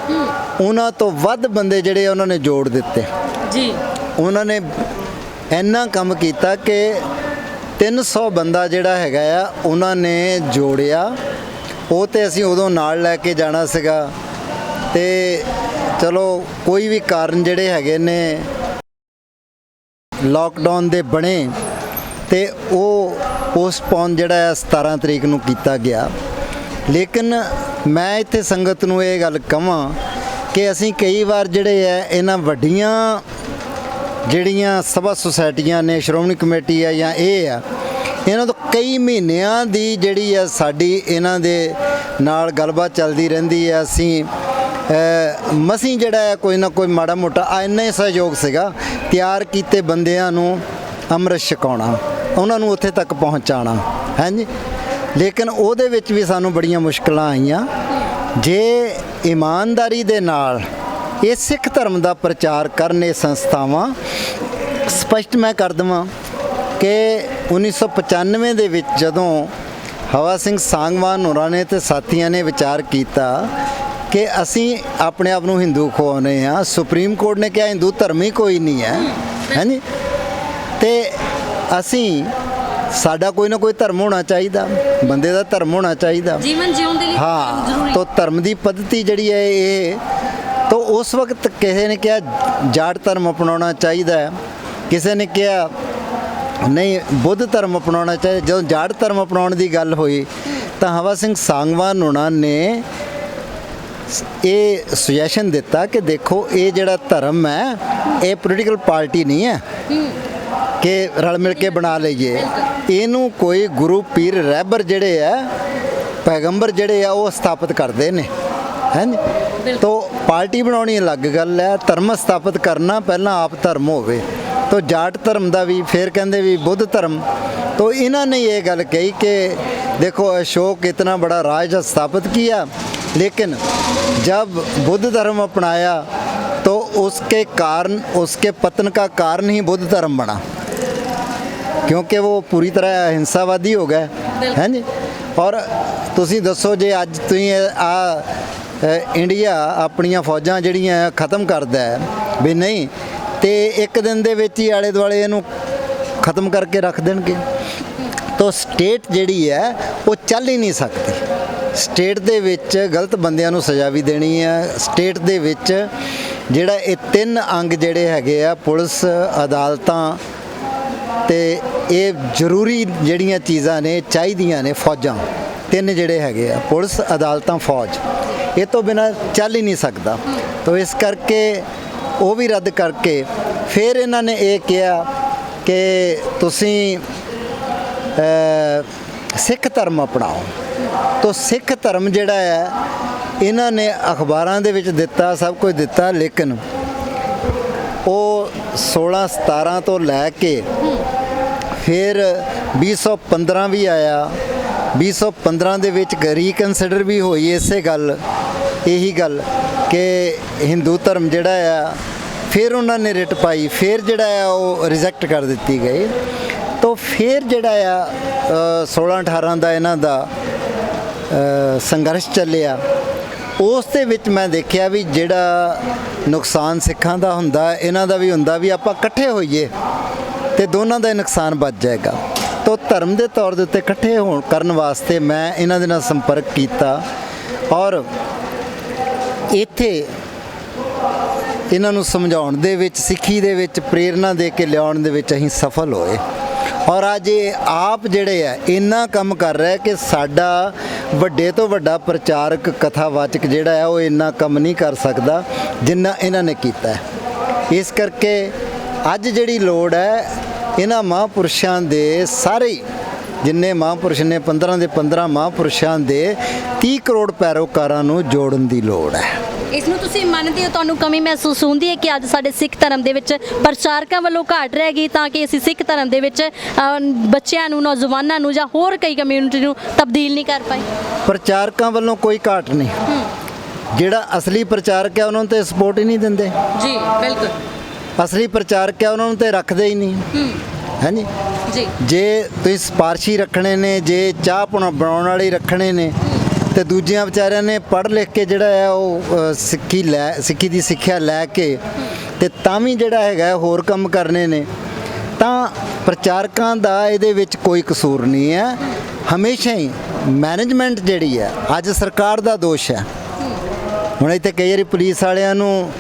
ਉਹਨਾਂ ਤੋਂ ਵੱਧ ਬੰਦੇ ਜਿਹੜੇ ਉਹਨਾਂ ਨੇ ਜੋੜ ਦਿੱਤੇ ਜੀ। ਉਹਨਾਂ ਨੇ ਇੰਨਾ ਕੰਮ ਕੀਤਾ ਕਿ 300 ਬੰਦਾ ਜਿਹੜਾ ਹੈਗਾ ਆ ਉਹਨਾਂ ਨੇ ਜੋੜਿਆ। ਉਹ ਤੇ ਅਸੀਂ ਉਦੋਂ ਨਾਲ ਲੈ ਕੇ ਜਾਣਾ ਸੀਗਾ ਤੇ ਚਲੋ ਕੋਈ ਵੀ ਕਾਰਨ ਜਿਹੜੇ ਹੈਗੇ ਨੇ ਲਾਕਡਾਊਨ ਦੇ ਬਣੇ ਤੇ ਉਹ ਪੋਸਟਪੋਨ ਜਿਹੜਾ ਹੈ 17 ਤਰੀਕ ਨੂੰ ਕੀਤਾ ਗਿਆ। ਲੇਕਿਨ ਮੈਂ ਇੱਥੇ ਸੰਗਤ ਨੂੰ ਇਹ ਗੱਲ ਕਹਾਂ ਕਿ ਅਸੀਂ ਕਈ ਵਾਰ ਜਿਹੜੇ ਹੈ ਇਹਨਾਂ ਵੱਡੀਆਂ ਜਿਹੜੀਆਂ ਸਭਾ ਸੁਸਾਇਟੀਆਂ ਨੇ, ਸ਼੍ਰੋਮਣੀ ਕਮੇਟੀ ਆ ਜਾਂ ਇਹ ਆ, ਇਹਨਾਂ ਤੋਂ ਕਈ ਮਹੀਨਿਆਂ ਦੀ ਜਿਹੜੀ ਆ ਸਾਡੀ ਇਹਨਾਂ ਦੇ ਨਾਲ ਗੱਲਬਾਤ ਚੱਲਦੀ ਰਹਿੰਦੀ ਹੈ। ਅਸੀਂ ਮਸੀਂ ਜਿਹੜਾ ਹੈ ਕੋਈ ਨਾ ਕੋਈ ਮਾੜਾ ਮੋਟਾ ਇੰਨਾ ਹੀ ਸਹਿਯੋਗ ਸੀਗਾ, ਤਿਆਰ ਕੀਤੇ ਬੰਦਿਆਂ ਨੂੰ ਅੰਮ੍ਰਿਤ ਛਕਾਉਣਾ, ਉਹਨਾਂ ਨੂੰ ਉੱਥੇ ਤੱਕ ਪਹੁੰਚਾਉਣਾ, ਹਾਂਜੀ। ਲੇਕਿਨ ਉਹਦੇ ਵਿੱਚ ਵੀ ਸਾਨੂੰ ਬੜੀਆਂ ਮੁਸ਼ਕਲਾਂ ਆਈਆਂ। ਜੇ ਇਮਾਨਦਾਰੀ ਦੇ ਨਾਲ ਇਹ ਸਿੱਖ ਧਰਮ ਦਾ ਪ੍ਰਚਾਰ ਕਰਨ ਇਹ ਸੰਸਥਾਵਾਂ, ਸਪਸ਼ਟ ਮੈਂ ਕਰ ਦੇਵਾਂ ਕਿ 1995 ਦੇ ਵਿੱਚ ਜਦੋਂ ਹਵਾ ਸਿੰਘ ਸਾਂਗਵਾਨ ਹੋਰਾਂ ਨੇ ਤੇ ਸਾਥੀਆਂ ਨੇ ਵਿਚਾਰ ਕੀਤਾ ਕਿ ਅਸੀਂ ਆਪਣੇ ਆਪ ਨੂੰ ਹਿੰਦੂ ਖਵਾਉਂਦੇ ਹਾਂ, ਸੁਪਰੀਮ ਕੋਰਟ ਨੇ ਕਿਹਾ ਹਿੰਦੂ ਧਰਮ ਹੀ ਕੋਈ ਨਹੀਂ ਹੈ, ਹਾਂਜੀ, ਤੇ ਅਸੀਂ ਸਾਡਾ ਕੋਈ ਨਾ ਕੋਈ ਧਰਮ ਹੋਣਾ ਚਾਹੀਦਾ, ਬੰਦੇ ਦਾ ਧਰਮ ਹੋਣਾ ਚਾਹੀਦਾ, ਜੀਵਨ ਜਿਉਣ ਦੇ ਲਈ ਹਾਂ। ਤਾਂ ਧਰਮ ਦੀ ਪੱਧਤੀ ਜਿਹੜੀ ਹੈ ਇਹ, ਤਾਂ ਉਸ ਵਕਤ ਕਿਸੇ ਨੇ ਕਿਹਾ ਜਾਟ ਧਰਮ ਅਪਣਾਉਣਾ ਚਾਹੀਦਾ ਹੈ, ਕਿਸੇ ਨੇ ਕਿਹਾ ਨਹੀਂ ਬੁੱਧ ਧਰਮ ਅਪਣਾਉਣਾ ਚਾਹੀਦਾ। ਜਦੋਂ ਜਾਟ ਧਰਮ ਅਪਣਾਉਣ ਦੀ ਗੱਲ ਹੋਈ ਤਾਂ ਹਵਾ ਸਿੰਘ ਸਾਂਗਵਾਨ ਹੋਣਾ ਨੇ ਇਹ ਸੁਜੈਸ਼ਨ ਦਿੱਤਾ ਕਿ ਦੇਖੋ ਇਹ ਜਿਹੜਾ ਧਰਮ ਹੈ ਇਹ ਪੋਲੀਟੀਕਲ ਪਾਰਟੀ ਨਹੀਂ ਹੈ ਕਿ ਰਲ ਮਿਲ ਕੇ ਬਣਾ ਲਈਏ, ਇਹਨੂੰ ਕੋਈ ਗੁਰੂ ਪੀਰ ਰਹਿਬਰ ਜਿਹੜੇ ਆ, ਪੈਗੰਬਰ ਜਿਹੜੇ ਆ ਉਹ ਸਥਾਪਿਤ ਕਰਦੇ ਨੇ, ਹੈਂ। ਤੋ ਪਾਰਟੀ ਬਣਾਉਣੀ ਅਲੱਗ ਗੱਲ ਹੈ, ਧਰਮ ਸਥਾਪਿਤ ਕਰਨਾ ਪਹਿਲਾਂ ਆਪ ਧਰਮ ਹੋਵੇ। ਤੋ ਜਾਟ ਧਰਮ ਦਾ ਵੀ ਫਿਰ ਕਹਿੰਦੇ ਵੀ ਬੁੱਧ ਧਰਮ। ਤੋ ਇਹਨਾਂ ਨੇ ਇਹ ਗੱਲ ਕਹੀ ਕਿ देखो अशोक इतना बड़ा राज स्थापित किया, लेकिन जब बुद्ध धर्म अपनाया तो उसके कारण, उसके पतन का कारण ही बुद्ध धर्म बना, क्योंकि वो पूरी तरह अहिंसावादी हो गए हैं जी। और ਤੁਸੀਂ ਦੱਸੋ ਜੇ ਅੱਜ ਤੁਸੀਂ ਇੰਡੀਆ ਆਪਣੀਆਂ ਫੌਜਾਂ ਜਿਹੜੀਆਂ ਖਤਮ ਕਰਦਾ ਹੈ ਵੀ ਨਹੀਂ, ਤੇ ਇੱਕ ਦਿਨ ਦੇ ਵਿੱਚ ਹੀ ਆਲੇ ਦੁਆਲੇ ਇਹਨੂੰ ਖਤਮ ਕਰਕੇ ਰੱਖ ਦੇਣਗੇ, ਤਾਂ ਸਟੇਟ ਜਿਹੜੀ ਹੈ ਉਹ ਚੱਲ ਹੀ ਨਹੀਂ ਸਕਦੀ। ਸਟੇਟ ਦੇ ਵਿੱਚ ਗਲਤ ਬੰਦਿਆਂ ਨੂੰ ਸਜ਼ਾ ਵੀ ਦੇਣੀ ਹੈ। ਸਟੇਟ ਦੇ ਵਿੱਚ ਜਿਹੜਾ ਇਹ ਤਿੰਨ ਅੰਗ ਜਿਹੜੇ ਹੈਗੇ ਆ, ਪੁਲਿਸ, ਅਦਾਲਤਾਂ ਤੇ ਇਹ ਜ਼ਰੂਰੀ ਜਿਹੜੀਆਂ ਚੀਜ਼ਾਂ ਨੇ, ਚਾਹੀਦੀਆਂ ਨੇ, ਫੌਜਾਂ, ਤਿੰਨ ਜਿਹੜੇ ਹੈਗੇ ਆ, ਪੁਲਿਸ, ਅਦਾਲਤਾਂ, ਫੌਜ, ਇਹ ਤੋਂ ਬਿਨਾਂ ਚੱਲ ਹੀ ਨਹੀਂ ਸਕਦਾ। ਤਾਂ ਇਸ ਕਰਕੇ ਉਹ ਵੀ ਰੱਦ ਕਰਕੇ ਫਿਰ ਇਹਨਾਂ ਨੇ ਇਹ ਕਿਹਾ ਕਿ ਤੁਸੀਂ ਸਿੱਖ ਧਰਮ ਅਪਣਾਓ। ਤਾਂ ਸਿੱਖ ਧਰਮ ਜਿਹੜਾ ਹੈ ਇਹਨਾਂ ਨੇ ਅਖਬਾਰਾਂ ਦੇ ਵਿੱਚ ਦਿੱਤਾ, ਸਭ ਕੁਝ ਦਿੱਤਾ, ਲੇਕਿਨ ਉਹ 16-17 ਤੋਂ ਲੈ ਕੇ ਫਿਰ 2015 ਵੀ ਆਇਆ। 2015 ਦੇ ਵਿੱਚ ਰੀਕਨਸੀਡਰ ਵੀ ਹੋਈ ਇਸੇ ਗੱਲ, ਇਹੀ ਗੱਲ ਕਿ ਹਿੰਦੂ ਧਰਮ ਜਿਹੜਾ ਆ, ਫਿਰ ਉਹਨਾਂ ਨੇ ਰਿਟ ਪਾਈ, ਫਿਰ ਜਿਹੜਾ ਆ ਉਹ ਰਿਜੈਕਟ ਕਰ ਦਿੱਤੀ ਗਈ। ਤਾਂ ਫਿਰ ਜਿਹੜਾ ਆ 16-18 ਦਾ ਇਹਨਾਂ ਦਾ ਸੰਘਰਸ਼ ਚੱਲਿਆ। ਉਸ ਦੇ ਵਿੱਚ ਮੈਂ ਦੇਖਿਆ ਵੀ ਜਿਹੜਾ ਨੁਕਸਾਨ ਸਿੱਖਾਂ ਦਾ ਹੁੰਦਾ, ਇਹਨਾਂ ਦਾ ਵੀ ਹੁੰਦਾ, ਵੀ ਆਪਾਂ ਇਕੱਠੇ ਹੋਈਏ ਤੇ ਦੋਨਾਂ ਦਾ ਨੁਕਸਾਨ ਬਚ ਜਾਏਗਾ। ਤਾਂ ਧਰਮ ਦੇ ਤੌਰ ਦੇ ਉੱਤੇ ਇਕੱਠੇ ਹੋਣ ਕਰਨ ਵਾਸਤੇ ਮੈਂ ਇਹਨਾਂ ਦੇ ਨਾਲ ਸੰਪਰਕ ਕੀਤਾ ਔਰ ਇੱਥੇ ਇਹਨਾਂ ਨੂੰ ਸਮਝਾਉਣ ਦੇ ਵਿੱਚ, ਸਿੱਖੀ ਦੇ ਵਿੱਚ ਪ੍ਰੇਰਨਾ ਦੇ ਕੇ ਲਿਆਉਣ ਦੇ ਵਿੱਚ ਅਸੀਂ ਸਫਲ ਹੋਏ। ਔਰ ਅੱਜ ਇਹ ਆਪ ਜਿਹੜੇ ਆ ਇੰਨਾ ਕੰਮ ਕਰ ਰਿਹਾ ਕਿ ਸਾਡਾ ਵੱਡੇ ਤੋਂ ਵੱਡਾ ਪ੍ਰਚਾਰਕ, ਕਥਾਵਾਚਕ ਜਿਹੜਾ ਹੈ ਉਹ ਇੰਨਾ ਕੰਮ ਨਹੀਂ ਕਰ ਸਕਦਾ ਜਿੰਨਾ ਇਹਨਾਂ ਨੇ ਕੀਤਾ ਹੈ। ਇਸ ਕਰਕੇ ਅੱਜ ਜਿਹੜੀ ਲੋੜ ਹੈ ਇਹਨਾਂ ਮਹਾਂਪੁਰਸ਼ਾਂ ਦੇ, ਸਾਰੇ ਜਿੰਨੇ ਮਹਾਂਪੁਰਸ਼ ਨੇ, 15 ਦੇ 15 ਮਹਾਂਪੁਰਸ਼ਾਂ ਦੇ 30 ਕਰੋੜ ਪੈਰੋਕਾਰਾਂ ਨੂੰ ਜੋੜਨ ਦੀ ਲੋੜ ਹੈ। ਇਸ ਨੂੰ ਤੁਸੀਂ ਮੰਨਦੇ ਹੋ, ਤੁਹਾਨੂੰ ਕਮੀ ਮਹਿਸੂਸ ਹੁੰਦੀ ਹੈ ਕਿ ਅੱਜ ਸਾਡੇ ਸਿੱਖ ਧਰਮ ਦੇ ਵਿੱਚ ਪ੍ਰਚਾਰਕਾਂ ਵੱਲੋਂ ਘਾਟ ਰਹਿ ਗਈ ਤਾਂ ਕਿ ਅਸੀਂ ਸਿੱਖ ਧਰਮ ਦੇ ਵਿੱਚ ਬੱਚਿਆਂ ਨੂੰ, ਨੌਜਵਾਨਾਂ ਨੂੰ ਜਾਂ ਹੋਰ ਕਈ ਕਮਿਊਨਿਟੀ ਨੂੰ ਤਬਦੀਲ ਨਹੀਂ ਕਰ ਪਾਏ? ਪ੍ਰਚਾਰਕਾਂ ਵੱਲੋਂ ਕੋਈ ਘਾਟ ਨਹੀਂ। ਜਿਹੜਾ ਅਸਲੀ ਪ੍ਰਚਾਰਕ ਹੈ ਉਹਨਾਂ ਨੂੰ ਤੇ ਸਪੋਰਟ ਹੀ ਨਹੀਂ ਦਿੰਦੇ ਜੀ। ਬਿਲਕੁਲ ਅਸਲੀ ਪ੍ਰਚਾਰਕ ਹੈ ਉਹਨਾਂ ਨੂੰ ਤੇ ਰੱਖਦੇ ਹੀ ਨਹੀਂ, ਹੈ ਜੀ। ਜੇ ਤੁਸੀਂ ਸਿਫਾਰਸ਼ੀ ਰੱਖਣੇ ਨੇ, ਜੇ ਚਾਹ ਬਣਾਉਣ ਵਾਲੇ ਰੱਖਣੇ ਨੇ, ਤੇ ਦੂਜਿਆਂ ਵਿਚਾਰਿਆਂ ਨੇ ਪੜ੍ਹ ਲਿਖ ਕੇ ਜਿਹੜਾ ਹੈ ਉਹ ਸਿੱਖੀ ਦੀ ਸਿੱਖਿਆ ਲੈ ਕੇ ਤੇ ਤਾਂ ਵੀ ਜਿਹੜਾ ਹੈਗਾ ਹੋਰ ਕੰਮ ਕਰਨੇ ਨੇ, ਤਾਂ ਪ੍ਰਚਾਰਕਾਂ ਦਾ ਇਹਦੇ ਵਿੱਚ ਕੋਈ ਕਸੂਰ ਨਹੀਂ ਹੈ। ਹਮੇਸ਼ਾ ਹੀ ਮੈਨੇਜਮੈਂਟ ਜਿਹੜੀ ਹੈ, ਅੱਜ ਸਰਕਾਰ ਦਾ ਦੋਸ਼ ਹੈ। ਹੁਣ ਇੱਥੇ ਕਈ ਵਾਰੀ ਪੁਲਿਸ ਵਾਲਿਆਂ ਨੂੰ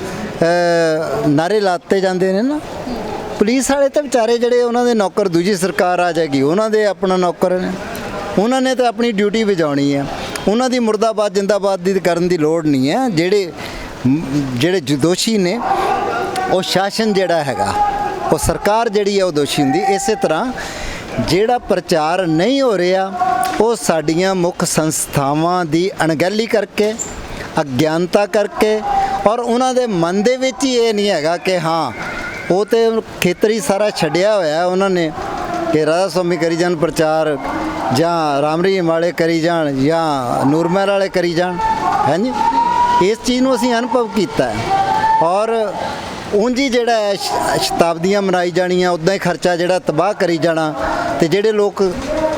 ਨਾਰੇ ਲਾਤੇ ਜਾਂਦੇ ਨੇ ਨਾ, ਪੁਲਿਸ ਵਾਲੇ ਤਾਂ ਵਿਚਾਰੇ ਜਿਹੜੇ ਉਹਨਾਂ ਦੇ ਨੌਕਰ, ਦੂਜੀ ਸਰਕਾਰ ਆ ਜਾਏਗੀ ਉਹਨਾਂ ਦੇ ਆਪਣਾ ਨੌਕਰ ਨੇ, ਉਹਨਾਂ ਨੇ ਤਾਂ ਆਪਣੀ ਡਿਊਟੀ ਵਜਾਉਣੀ ਹੈ। ਉਹਨਾਂ ਦੀ ਮੁਰਦਾਬਾਦ ਜਿੰਦਾਬਾਦ ਦੀ ਕਰਨ ਦੀ ਲੋੜ ਨਹੀਂ ਹੈ। ਜਿਹੜੇ ਦੋਸ਼ੀ ਨੇ ਉਹ ਸ਼ਾਸਨ ਜਿਹੜਾ ਹੈਗਾ, ਉਹ ਸਰਕਾਰ ਜਿਹੜੀ ਹੈ ਉਹ ਦੋਸ਼ੀ ਹੁੰਦੀ। ਇਸੇ ਤਰ੍ਹਾਂ ਜਿਹੜਾ ਪ੍ਰਚਾਰ ਨਹੀਂ ਹੋ ਰਿਹਾ ਉਹ ਸਾਡੀਆਂ ਮੁੱਖ ਸੰਸਥਾਵਾਂ ਦੀ ਅਣਗਹਿਲੀ ਕਰਕੇ, ਅਗਿਆਨਤਾ ਕਰਕੇ, ਔਰ ਉਹਨਾਂ ਦੇ ਮਨ ਦੇ ਵਿੱਚ ਹੀ ਇਹ ਨਹੀਂ ਹੈਗਾ ਕਿ ਹਾਂ ਉਹ ਤੇ ਖੇਤਰ ਹੀ ਸਾਰਾ ਛੱਡਿਆ ਹੋਇਆ ਉਹਨਾਂ ਨੇ ਕਿ ਰਾਧਾ ਸਵਾਮੀ ਕਰੀ ਜਾਣ ਪ੍ਰਚਾਰ, ਜਾਂ ਰਾਮ ਰਹੀਮ ਵਾਲੇ ਕਰੀ ਜਾਣ, ਜਾਂ ਨੂਰਮਹਿਲ ਵਾਲੇ ਕਰੀ ਜਾਣ, ਹਾਂਜੀ। ਇਸ ਚੀਜ਼ ਨੂੰ ਅਸੀਂ ਅਨੁਭਵ ਕੀਤਾ ਹੈ। ਔਰ ਉਂਝ ਹੀ ਜਿਹੜਾ ਹੈ ਸ਼ਤਾਬਦੀਆਂ ਮਨਾਈ ਜਾਣੀਆਂ, ਉੱਦਾਂ ਹੀ ਖਰਚਾ ਜਿਹੜਾ ਤਬਾਹ ਕਰੀ ਜਾਣਾ, ਤੇ ਜਿਹੜੇ ਲੋਕ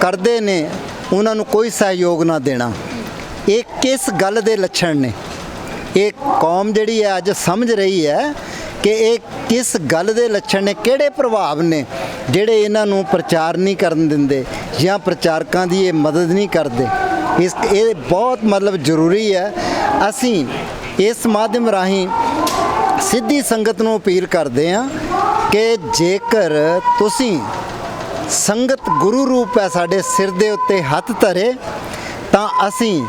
ਕਰਦੇ ਨੇ ਉਹਨਾਂ ਨੂੰ ਕੋਈ ਸਹਿਯੋਗ ਨਾ ਦੇਣਾ, ਇਹ ਕਿਸ ਗੱਲ ਦੇ ਲੱਛਣ ਨੇ? ਇਹ ਕੌਮ ਜਿਹੜੀ ਹੈ ਅੱਜ ਸਮਝ ਰਹੀ ਹੈ ਕਿ ਇਹ ਕਿਸ ਗੱਲ ਦੇ ਲੱਛਣ ਨੇ, ਕਿਹੜੇ ਪ੍ਰਭਾਵ ਨੇ ਜਿਹੜੇ ਇਹਨਾਂ ਨੂੰ ਪ੍ਰਚਾਰ ਨਹੀਂ ਕਰਨ ਦਿੰਦੇ ਜਾਂ ਪ੍ਰਚਾਰਕਾਂ ਦੀ ਇਹ ਮਦਦ ਨਹੀਂ ਕਰਦੇ। ਇਹ ਬਹੁਤ ਮਤਲਬ ਜ਼ਰੂਰੀ ਹੈ। ਅਸੀਂ ਇਸ ਮਾਧਿਅਮ ਰਾਹੀਂ ਸਿੱਧੀ ਸੰਗਤ ਨੂੰ ਅਪੀਲ ਕਰਦੇ ਹਾਂ ਕਿ ਜੇਕਰ ਤੁਸੀਂ, ਸੰਗਤ ਗੁਰੂ ਰੂਪ ਹੈ, ਸਾਡੇ ਸਿਰ ਦੇ ਉੱਤੇ ਹੱਥ ਧਰੇ, ਤਾਂ ਅਸੀਂ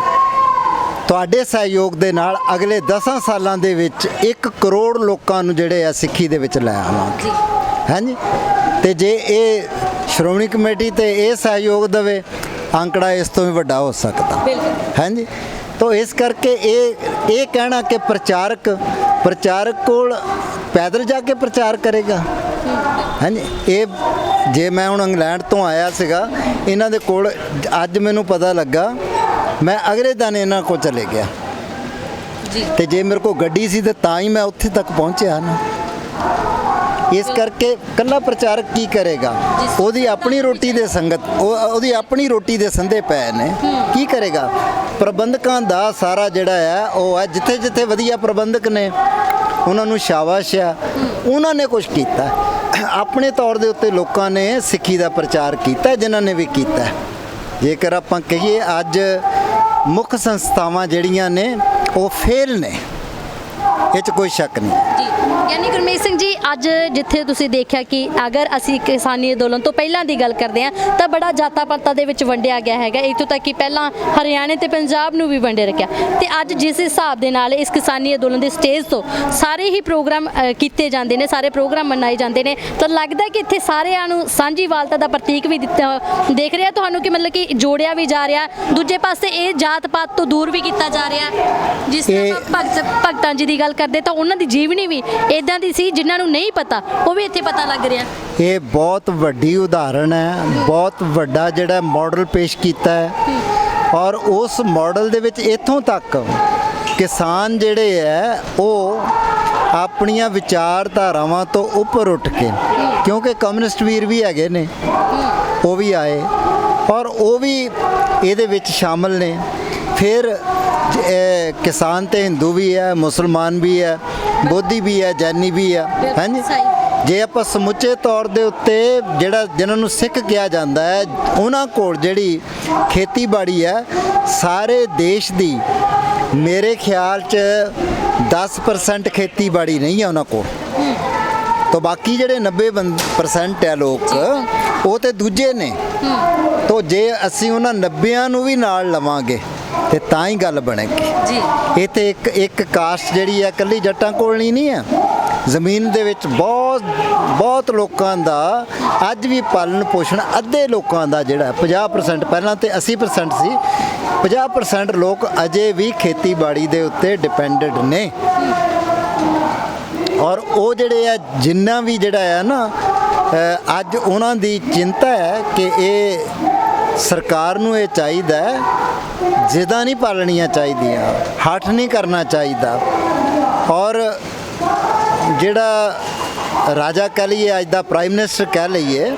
ਤੁਹਾਡੇ ਸਹਿਯੋਗ ਦੇ ਨਾਲ ਅਗਲੇ 10 ਸਾਲਾਂ ਦੇ ਵਿੱਚ 1 ਕਰੋੜ ਲੋਕਾਂ ਨੂੰ ਜਿਹੜੇ ਆ ਸਿੱਖੀ ਦੇ ਵਿੱਚ ਲੈ ਆਵਾਂਗੇ, ਹਾਂਜੀ। ਤੇ ਜੇ ਇਹ ਸ਼੍ਰੋਮਣੀ ਕਮੇਟੀ ਤੇ ਇਹ ਸਹਿਯੋਗ ਦੇਵੇ, ਅੰਕੜਾ ਇਸ ਤੋਂ ਵੀ ਵੱਡਾ ਹੋ ਸਕਦਾ, ਹਾਂਜੀ। ਤਾਂ ਇਸ ਕਰਕੇ ਇਹ ਕਹਿਣਾ ਕਿ ਪ੍ਰਚਾਰਕ ਕੋਲ ਪੈਦਲ ਜਾ ਕੇ ਪ੍ਰਚਾਰ ਕਰੇਗਾ, ਹਾਂਜੀ। ਇਹ ਜੇ ਮੈਂ ਹੁਣ ਇੰਗਲੈਂਡ ਤੋਂ ਆਇਆ ਸੀਗਾ, ਇਹਨਾਂ ਦੇ ਕੋਲ ਅੱਜ ਮੈਨੂੰ ਪਤਾ ਲੱਗਾ, ਮੈਂ ਅਗਲੇ ਦਿਨ ਇਹਨਾਂ ਕੋਲ ਚਲੇ ਗਿਆ। ਜੀ। ਤੇ ਜੇ ਮੇਰੇ ਕੋਲ ਗੱਡੀ ਸੀ ਤੇ ਤਾਂ ਹੀ ਮੈਂ ਉੱਥੇ ਤੱਕ ਪਹੁੰਚਿਆ ਨਾ। ਇਸ ਕਰਕੇ ਕੱਲਾ ਪ੍ਰਚਾਰਕ ਕੀ ਕਰੇਗਾ? ਉਹਦੀ ਆਪਣੀ ਰੋਟੀ ਦੇ ਸੰਗਤ, ਉਹਦੀ ਆਪਣੀ ਰੋਟੀ ਦੇ ਸੰਦੇ ਪਏ ਨੇ, ਕੀ ਕਰੇਗਾ? ਪ੍ਰਬੰਧਕਾਂ ਦਾ ਸਾਰਾ ਜਿਹੜਾ ਹੈ ਉਹ ਹੈ, ਜਿੱਥੇ ਜਿੱਥੇ ਵਧੀਆ ਪ੍ਰਬੰਧਕ ਨੇ ਉਹਨਾਂ ਨੂੰ ਸ਼ਾਬਾਸ਼ ਆ, ਉਹਨਾਂ ਨੇ ਕੁਝ ਕੀਤਾ। ਆਪਣੇ ਤੌਰ ਦੇ ਉੱਤੇ ਲੋਕਾਂ ਨੇ ਸਿੱਖੀ ਦਾ ਪ੍ਰਚਾਰ ਕੀਤਾ, ਜਿਨ੍ਹਾਂ ਨੇ ਵੀ ਕੀਤਾ। ਜੇਕਰ ਆਪਾਂ ਕਹੀਏ ਅੱਜ ਮੁੱਖ ਸੰਸਥਾਵਾਂ ਜਿਹੜੀਆਂ ਨੇ ਉਹ ਫੇਲ ਨੇ, ਇਹ 'ਚ ਕੋਈ ਸ਼ੱਕ ਨਹੀਂ। ਜੀ, ਯਾਨੀ ਗੁਰਮੀਤ ਸਿੰਘ ਜੀ, ਅੱਜ ਜਿੱਥੇ ਤੁਸੀਂ ਦੇਖਿਆ ਕਿ ਅਗਰ ਅਸੀਂ ਕਿਸਾਨੀ ਅੰਦੋਲਨ ਤੋਂ ਪਹਿਲਾਂ ਦੀ ਗੱਲ ਕਰਦੇ ਹਾਂ ਤਾਂ ਬੜਾ ਜਾਤਾਂ ਪਾਤਾਂ ਦੇ ਵਿੱਚ ਵੰਡਿਆ ਗਿਆ ਹੈਗਾ, ਇੱਥੋਂ ਤੱਕ ਕਿ ਪਹਿਲਾਂ ਹਰਿਆਣੇ ਤੇ ਪੰਜਾਬ ਨੂੰ ਵੀ ਵੰਡੇ ਰੱਖਿਆ, ਤੇ ਅੱਜ ਜਿਸ ਹਿਸਾਬ ਦੇ ਨਾਲ ਇਸ ਕਿਸਾਨੀ ਅੰਦੋਲਨ ਦੇ ਸਟੇਜ ਤੋਂ ਸਾਰੇ ਹੀ ਪ੍ਰੋਗਰਾਮ ਕੀਤੇ ਜਾਂਦੇ ਨੇ, ਸਾਰੇ ਪ੍ਰੋਗਰਾਮ ਮਨਾਏ ਜਾਂਦੇ ਨੇ, ਤਾਂ ਲੱਗਦਾ ਕਿ ਇੱਥੇ ਸਾਰਿਆਂ ਨੂੰ ਸਾਂਝੀਵਾਲਤਾ ਦਾ ਪ੍ਰਤੀਕ ਵੀ ਦੇਖ ਰਿਹਾ ਤੁਹਾਨੂੰ, ਕਿ ਮਤਲਬ ਕਿ ਜੋੜਿਆ ਵੀ ਜਾ ਰਿਹਾ, ਦੂਜੇ ਪਾਸੇ ਇਹ ਜਾਤ ਪਾਤ ਤੋਂ ਦੂਰ ਵੀ ਕੀਤਾ ਜਾ ਰਿਹਾ। ਜਿਸ ਤਰ੍ਹਾਂ ਭਗਤਾਂ ਜੀ ਦੀ ਗੱਲ ਕਰਦੇ ਤਾਂ ਉਹਨਾਂ ਦੀ ਜੀਵਨੀ ਵੀ ਇਦਾਂ ਦੀ ਸੀ, ਜਿਨ੍ਹਾਂ ਨੂੰ ਨਹੀਂ ਪਤਾ ਉਹ ਵੀ ਇੱਥੇ ਪਤਾ ਲੱਗ ਰਿਹਾ। ਇਹ ਬਹੁਤ ਵੱਡੀ ਉਦਾਹਰਣ ਹੈ, ਬਹੁਤ ਵੱਡਾ ਜਿਹੜਾ ਮਾਡਲ ਪੇਸ਼ ਕੀਤਾ ਹੈ, ਔਰ ਉਸ ਮਾਡਲ ਦੇ ਵਿੱਚ ਇੱਥੋਂ ਤੱਕ ਕਿਸਾਨ ਜਿਹੜੇ ਹੈ ਉਹ ਆਪਣੀਆਂ ਵਿਚਾਰਧਾਰਾਵਾਂ ਤੋਂ ਉੱਪਰ ਉੱਠ ਕੇ, ਕਿਉਂਕਿ ਕਮਿਊਨਿਸਟ ਵੀਰ ਵੀ ਹੈਗੇ ਨੇ, ਉਹ ਵੀ ਆਏ ਔਰ ਉਹ ਵੀ ਇਹਦੇ ਵਿੱਚ ਸ਼ਾਮਲ ਨੇ। ਫਿਰ ਕਿਸਾਨ ਤੇ ਹਿੰਦੂ ਵੀ ਹੈ, ਮੁਸਲਮਾਨ ਵੀ ਹੈ, ਬੋਧੀ ਵੀ ਹੈ, ਜੈਨੀ ਵੀ ਹੈ, ਹਾਂਜੀ। ਜੇ ਆਪਾਂ ਸਮੁੱਚੇ ਤੌਰ ਦੇ ਉੱਤੇ ਜਿਹੜਾ ਜਿਨ੍ਹਾਂ ਨੂੰ ਸਿੱਖ ਕਿਹਾ ਜਾਂਦਾ ਹੈ, ਉਹਨਾਂ ਕੋਲ ਜਿਹੜੀ ਖੇਤੀਬਾੜੀ ਹੈ ਸਾਰੇ ਦੇਸ਼ ਦੀ, ਮੇਰੇ ਖਿਆਲ 'ਚ 10% ਖੇਤੀਬਾੜੀ ਨਹੀਂ ਹੈ ਉਹਨਾਂ ਕੋਲ, ਤਾਂ ਬਾਕੀ ਜਿਹੜੇ 90% ਹੈ ਲੋਕ ਉਹ ਤੇ ਦੂਜੇ ਨੇ। ਤਾਂ ਜੇ ਅਸੀਂ ਉਹਨਾਂ 90 ਨੂੰ ਵੀ ਨਾਲ ਲਵਾਂਗੇ ਤੇ ਤਾਂ ਹੀ ਗੱਲ ਬਣੇਗੀ ਜੀ। ਇੱਥੇ ਇੱਕ ਕਾਸਟ ਜਿਹੜੀ ਹੈ ਇਕੱਲੀ ਜੱਟਾਂ ਕੋਲ ਨਹੀਂ ਹੈ, ਜ਼ਮੀਨ ਦੇ ਵਿੱਚ ਬਹੁਤ ਲੋਕਾਂ ਦਾ ਅੱਜ ਵੀ ਪਾਲਣ ਪੋਸ਼ਣ, ਅੱਧੇ ਲੋਕਾਂ ਦਾ ਜਿਹੜਾ 50%, ਪਹਿਲਾਂ ਤੇ 80% ਸੀ, 50% ਲੋਕ ਅਜੇ ਵੀ ਖੇਤੀਬਾੜੀ ਦੇ ਉੱਤੇ ਡਿਪੈਂਡਡ ਨੇ। ਔਰ ਉਹ ਜਿਹੜੇ ਆ ਜਿੰਨਾ ਵੀ ਜਿਹੜਾ ਹੈ ਨਾ, ਅੱਜ ਉਹਨਾਂ ਦੀ ਚਿੰਤਾ ਹੈ ਕਿ ਇਹ ਸਰਕਾਰ ਨੂੰ ਇਹ ਚਾਹੀਦਾ ਹੈ, ਜ਼ਿੱਦਾਂ ਨਹੀਂ ਪਾਲਣੀਆਂ ਚਾਹੀਦੀਆਂ, ਹੱਠ ਨਹੀਂ ਕਰਨਾ ਚਾਹੀਦਾ। ਔਰ ਜਿਹੜਾ ਰਾਜਾ ਕਹਿ ਲਈਏ, ਅੱਜ ਦਾ ਪ੍ਰਾਈਮ ਮਿਨਿਸਟਰ ਕਹਿ ਲਈਏ,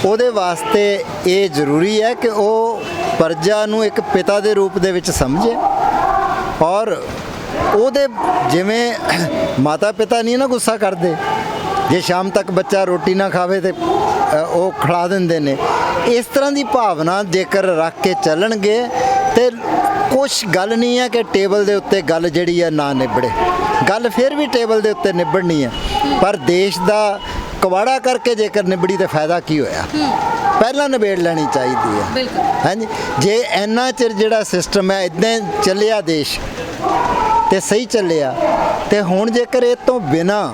ਉਹਦੇ ਵਾਸਤੇ ਇਹ ਜ਼ਰੂਰੀ ਹੈ ਕਿ ਉਹ ਪ੍ਰਜਾ ਨੂੰ ਇੱਕ ਪਿਤਾ ਦੇ ਰੂਪ ਦੇ ਵਿੱਚ ਸਮਝੇ, ਔਰ ਉਹਦੇ ਜਿਵੇਂ ਮਾਤਾ ਪਿਤਾ ਨਹੀਂ ਨਾ ਗੁੱਸਾ ਕਰਦੇ, ਜੇ ਸ਼ਾਮ ਤੱਕ ਬੱਚਾ ਰੋਟੀ ਨਾ ਖਾਵੇ ਤੇ ਉਹ ਖਿਲਾ ਦਿੰਦੇ ਨੇ, ਇਸ ਤਰ੍ਹਾਂ ਦੀ ਭਾਵਨਾ ਜੇਕਰ ਰੱਖ ਕੇ ਚੱਲਣਗੇ ਤੇ ਕੁਛ ਗੱਲ ਨਹੀਂ ਹੈ ਕਿ ਟੇਬਲ ਦੇ ਉੱਤੇ ਗੱਲ ਜਿਹੜੀ ਹੈ ਨਾ ਨਿਬੜੇ, ਗੱਲ ਫਿਰ ਵੀ ਟੇਬਲ ਦੇ ਉੱਤੇ ਨਿਬੜਨੀ ਹੈ, ਪਰ ਦੇਸ਼ ਦਾ ਕਵਾੜਾ ਕਰਕੇ ਜੇਕਰ ਨਿਬੜੀ ਤਾਂ ਫਾਇਦਾ ਕੀ ਹੋਇਆ? ਪਹਿਲਾਂ ਨਿਬੇੜ ਲੈਣੀ ਚਾਹੀਦੀ ਹੈ, ਹਾਂਜੀ। ਜੇ ਇੰਨਾ ਚਿਰ ਜਿਹੜਾ ਸਿਸਟਮ ਹੈ ਇੱਦਾਂ ਚੱਲਿਆ ਦੇਸ਼ ਤੇ ਸਹੀ ਚੱਲਿਆ, ਤੇ ਹੁਣ ਜੇਕਰ ਇਹ ਤੋਂ ਬਿਨਾਂ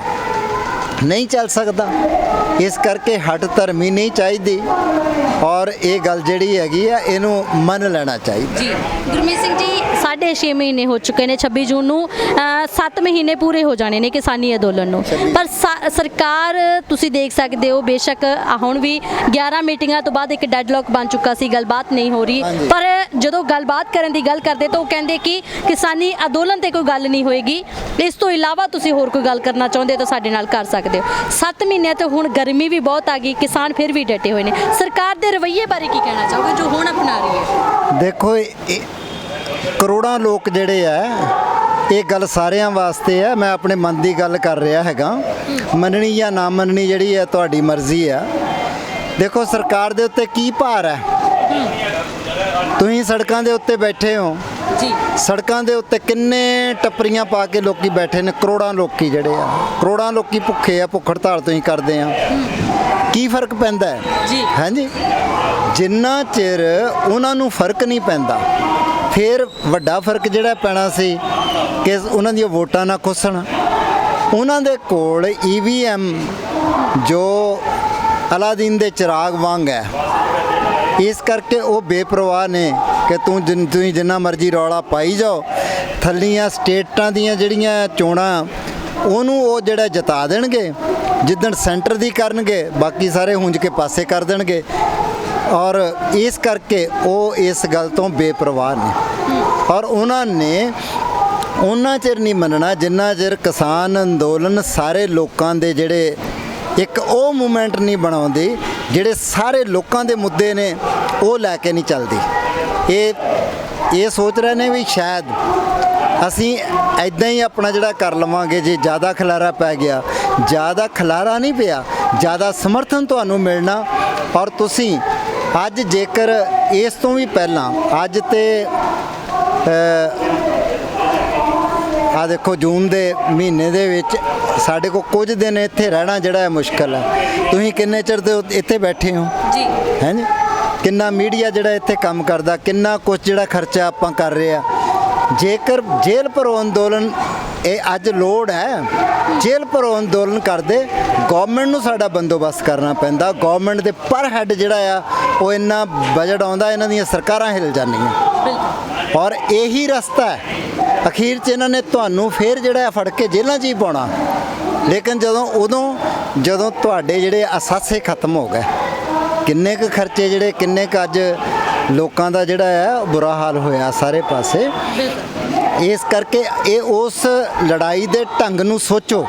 ਨਹੀਂ ਚੱਲ ਸਕਦਾ, ਇਸ ਕਰਕੇ ਹੱਟ ਧਰਮੀ ਨਹੀਂ ਚਾਹੀਦੀ, ਔਰ ਇਹ ਗੱਲ ਜਿਹੜੀ ਹੈਗੀ ਆ ਇਹਨੂੰ ਮੰਨ ਲੈਣਾ ਚਾਹੀਦਾ ਜੀ। ਗੁਰਮੀਤ ਸਿੰਘ ਜੀ, 6.5 ਮਹੀਨੇ ਹੋ ਚੁੱਕੇ ਨੇ, 26 ਜੂਨ ਨੂੰ 7 ਮਹੀਨੇ ਪੂਰੇ ਹੋ ਜਾਣੇ ਨੇ ਕਿਸਾਨੀ ਅੰਦੋਲਨ ਨੂੰ, ਪਰ ਸਰਕਾਰ ਤੁਸੀਂ ਦੇਖ ਸਕਦੇ ਹੋ, ਬੇਸ਼ੱਕ ਹੁਣ ਵੀ 11 ਮੀਟਿੰਗਾਂ ਤੋਂ ਬਾਅਦ ਇੱਕ ਡੈਡਲੌਕ ਬਣ ਚੁੱਕਾ ਸੀ, ਗੱਲਬਾਤ ਨਹੀਂ ਹੋ ਰਹੀ, ਪਰ ਜਦੋਂ ਗੱਲਬਾਤ ਕਰਨ ਦੀ ਗੱਲ ਕਰਦੇ ਤਾਂ ਉਹ ਕਹਿੰਦੇ ਕਿ ਕਿਸਾਨੀ ਅੰਦੋਲਨ ਤੇ ਕੋਈ ਗੱਲ ਨਹੀਂ ਹੋਏਗੀ, ਇਸ ਤੋਂ ਇਲਾਵਾ ਤੁਸੀਂ ਹੋਰ ਕੋਈ ਗੱਲ ਕਰਨਾ ਚਾਹੁੰਦੇ ਹੋ ਤਾਂ ਸਾਡੇ ਨਾਲ ਕਰ ਸਕਦੇ ਹੋ। 7 ਮਹੀਨਿਆਂ ਤੋਂ ਹੁਣ ਗਰਮੀ ਵੀ ਬਹੁਤ ਆ ਗਈ, ਕਿਸਾਨ ਫਿਰ ਵੀ ਡਟੇ ਹੋਏ ਨੇ, ਸਰਕਾਰ ਦੇ ਰਵੱਈਏ ਬਾਰੇ ਕੀ ਕਹਿਣਾ ਚਾਹੋਗੇ ਜੋ ਹੁਣ ਅਪਣਾ ਰਹੀ ਹੈ? ਦੇਖੋ, ਕਰੋੜਾਂ ਲੋਕ ਜਿਹੜੇ ਆ, ਇਹ ਗੱਲ ਸਾਰਿਆਂ ਵਾਸਤੇ ਹੈ, ਮੈਂ ਆਪਣੇ ਮਨ ਦੀ ਗੱਲ ਕਰ ਰਿਹਾ ਹੈਗਾ, ਮੰਨਣੀ ਜਾਂ ਨਾ ਮੰਨਣੀ ਜਿਹੜੀ ਹੈ ਤੁਹਾਡੀ ਮਰਜ਼ੀ ਆ। ਦੇਖੋ ਸਰਕਾਰ ਦੇ ਉੱਤੇ ਕੀ ਭਾਰ ਹੈ, ਤੁਸੀਂ ਸੜਕਾਂ ਦੇ ਉੱਤੇ ਬੈਠੇ ਹੋ ਜੀ, ਸੜਕਾਂ ਦੇ ਉੱਤੇ ਕਿੰਨੇ ਟੱਪਰੀਆਂ ਪਾ ਕੇ ਲੋਕੀ ਬੈਠੇ ਨੇ, ਕਰੋੜਾਂ ਲੋਕੀ ਜਿਹੜੇ ਆ, ਕਰੋੜਾਂ ਲੋਕੀ ਭੁੱਖੇ ਆ, ਭੁੱਖ ਹੜਤਾਲ ਤੁਸੀਂ ਕਰਦੇ ਆ, ਕੀ ਫਰਕ ਪੈਂਦਾ ਹੈ ਜੀ? ਹਾਂਜੀ, ਜਿੰਨਾ ਚਿਰ ਉਹਨਾਂ ਨੂੰ ਫਰਕ ਨਹੀਂ ਪੈਂਦਾ, ਫਿਰ ਵੱਡਾ ਫਰਕ ਜਿਹੜਾ ਪੈਣਾ ਸੀ ਕਿ ਉਹਨਾਂ ਦੀਆਂ ਵੋਟਾਂ ਨਾ ਖੁੱਸਣ। ਉਹਨਾਂ ਦੇ ਕੋਲ EVM ਜੋ ਅਲਾਦੀਨ ਦੇ ਚਿਰਾਗ ਵਾਂਗ ਹੈ, ਇਸ ਕਰਕੇ ਉਹ ਬੇਪਰਵਾਹ ਨੇ ਕਿ ਤੁਸੀਂ ਜਿੰਨਾ ਮਰਜ਼ੀ ਰੌਲਾ ਪਾਈ ਜਾਓ, ਥੱਲੀਆਂ ਸਟੇਟਾਂ ਦੀਆਂ ਜਿਹੜੀਆਂ ਚੋਣਾਂ ਉਹਨੂੰ ਉਹ ਜਿਹੜਾ ਜਿਤਾ ਦੇਣਗੇ, ਜਿੱਦਣ ਸੈਂਟਰ ਦੀ ਕਰਨਗੇ ਬਾਕੀ ਸਾਰੇ ਹੁੰਜ ਕੇ ਪਾਸੇ ਕਰ ਦੇਣਗੇ, ਔਰ ਇਸ ਕਰਕੇ ਉਹ ਇਸ ਗੱਲ ਤੋਂ ਬੇਪਰਵਾਹ ਨੇ। ਔਰ ਉਹਨਾਂ ਨੇ ਉਹਨਾਂ ਚਿਰ ਨਹੀਂ ਮੰਨਣਾ ਜਿੰਨਾ ਚਿਰ ਕਿਸਾਨ ਅੰਦੋਲਨ ਸਾਰੇ ਲੋਕਾਂ ਦੇ ਜਿਹੜੇ ਇੱਕ ਉਹ ਮੂਵਮੈਂਟ ਨਹੀਂ ਬਣਾਉਂਦੀ ਜਿਹੜੇ ਸਾਰੇ ਲੋਕਾਂ ਦੇ ਮੁੱਦੇ ਨੇ ਉਹ ਲੈ ਕੇ ਨਹੀਂ ਚੱਲਦੀ। ਇਹ ਸੋਚ ਰਹੇ ਨੇ ਵੀ ਸ਼ਾਇਦ ਅਸੀਂ ਐਦਾਂ ਹੀ ਆਪਣਾ ਜਿਹੜਾ ਕਰ ਲਵਾਂਗੇ, ਜੇ ਜ਼ਿਆਦਾ ਖਿਲਾਰਾ ਪੈ ਗਿਆ। ਜ਼ਿਆਦਾ ਖਿਲਾਰਾ ਨਹੀਂ ਪਿਆ, ਜ਼ਿਆਦਾ ਸਮਰਥਨ ਤੁਹਾਨੂੰ ਮਿਲਣਾ। ਔਰ ਤੁਸੀਂ ਅੱਜ ਜੇਕਰ ਇਸ ਤੋਂ ਵੀ ਪਹਿਲਾਂ ਅੱਜ ਤੇ ਆ ਦੇਖੋ ਜੂਨ ਦੇ ਮਹੀਨੇ ਦੇ ਵਿੱਚ ਸਾਡੇ ਕੋਲ ਕੁਝ ਦਿਨ ਇੱਥੇ ਰਹਿਣਾ ਜਿਹੜਾ ਹੈ ਮੁਸ਼ਕਲ ਹੈ। ਤੁਸੀਂ ਕਿੰਨੇ ਚਿਰ ਦੇ ਇੱਥੇ ਬੈਠੇ ਹੋ ਜੀ, ਹੈ ਜੀ? ਕਿੰਨਾ ਮੀਡੀਆ ਜਿਹੜਾ ਇੱਥੇ ਕੰਮ ਕਰਦਾ, ਕਿੰਨਾ ਕੁਝ ਜਿਹੜਾ ਖਰਚਾ ਆਪਾਂ ਕਰ ਰਹੇ ਆ। ਜੇਕਰ ਜੇਲ੍ਹ ਭਰੋ ਅੰਦੋਲਨ ਇਹ ਅੱਜ ਲੋੜ ਹੈ, ਜੇਲ੍ਹ ਭਰੋ ਅੰਦੋਲਨ ਕਰਦੇ ਗਵਰਨਮੈਂਟ ਨੂੰ ਸਾਡਾ ਬੰਦੋਬਸਤ ਕਰਨਾ ਪੈਂਦਾ। ਗਵਰਨਮੈਂਟ ਦੇ ਪਰ ਹੈੱਡ ਜਿਹੜਾ ਆ ਉਹ ਇੰਨਾ ਬਜਟ ਆਉਂਦਾ, ਇਹਨਾਂ ਦੀਆਂ ਸਰਕਾਰਾਂ ਹਿਲ ਜਾਂਦੀਆਂ। ਔਰ ਇਹੀ ਰਸਤਾ ਹੈ, ਅਖੀਰ 'ਚ ਇਹਨਾਂ ਨੇ ਤੁਹਾਨੂੰ ਫੇਰ ਜਿਹੜਾ ਫੜ ਕੇ ਜੇਲ੍ਹਾਂ 'ਚ ਹੀ ਪਾਉਣਾ। ਲੇਕਿਨ ਜਦੋਂ ਤੁਹਾਡੇ ਜਿਹੜੇ ਅਸਾਸੇ ਖਤਮ ਹੋ ਗਏ, ਕਿੰਨੇ ਕੁ ਖਰਚੇ ਜਿਹੜੇ ਕਿੰਨੇ ਕੁ ਅੱਜ ਲੋਕਾਂ ਦਾ ਜਿਹੜਾ ਹੈ ਬੁਰਾ ਹਾਲ ਹੋਇਆ ਸਾਰੇ ਪਾਸੇ। ਇਸ ਕਰਕੇ ਇਹ ਉਸ ਲੜਾਈ ਦੇ ਢੰਗ ਨੂੰ ਸੋਚੋ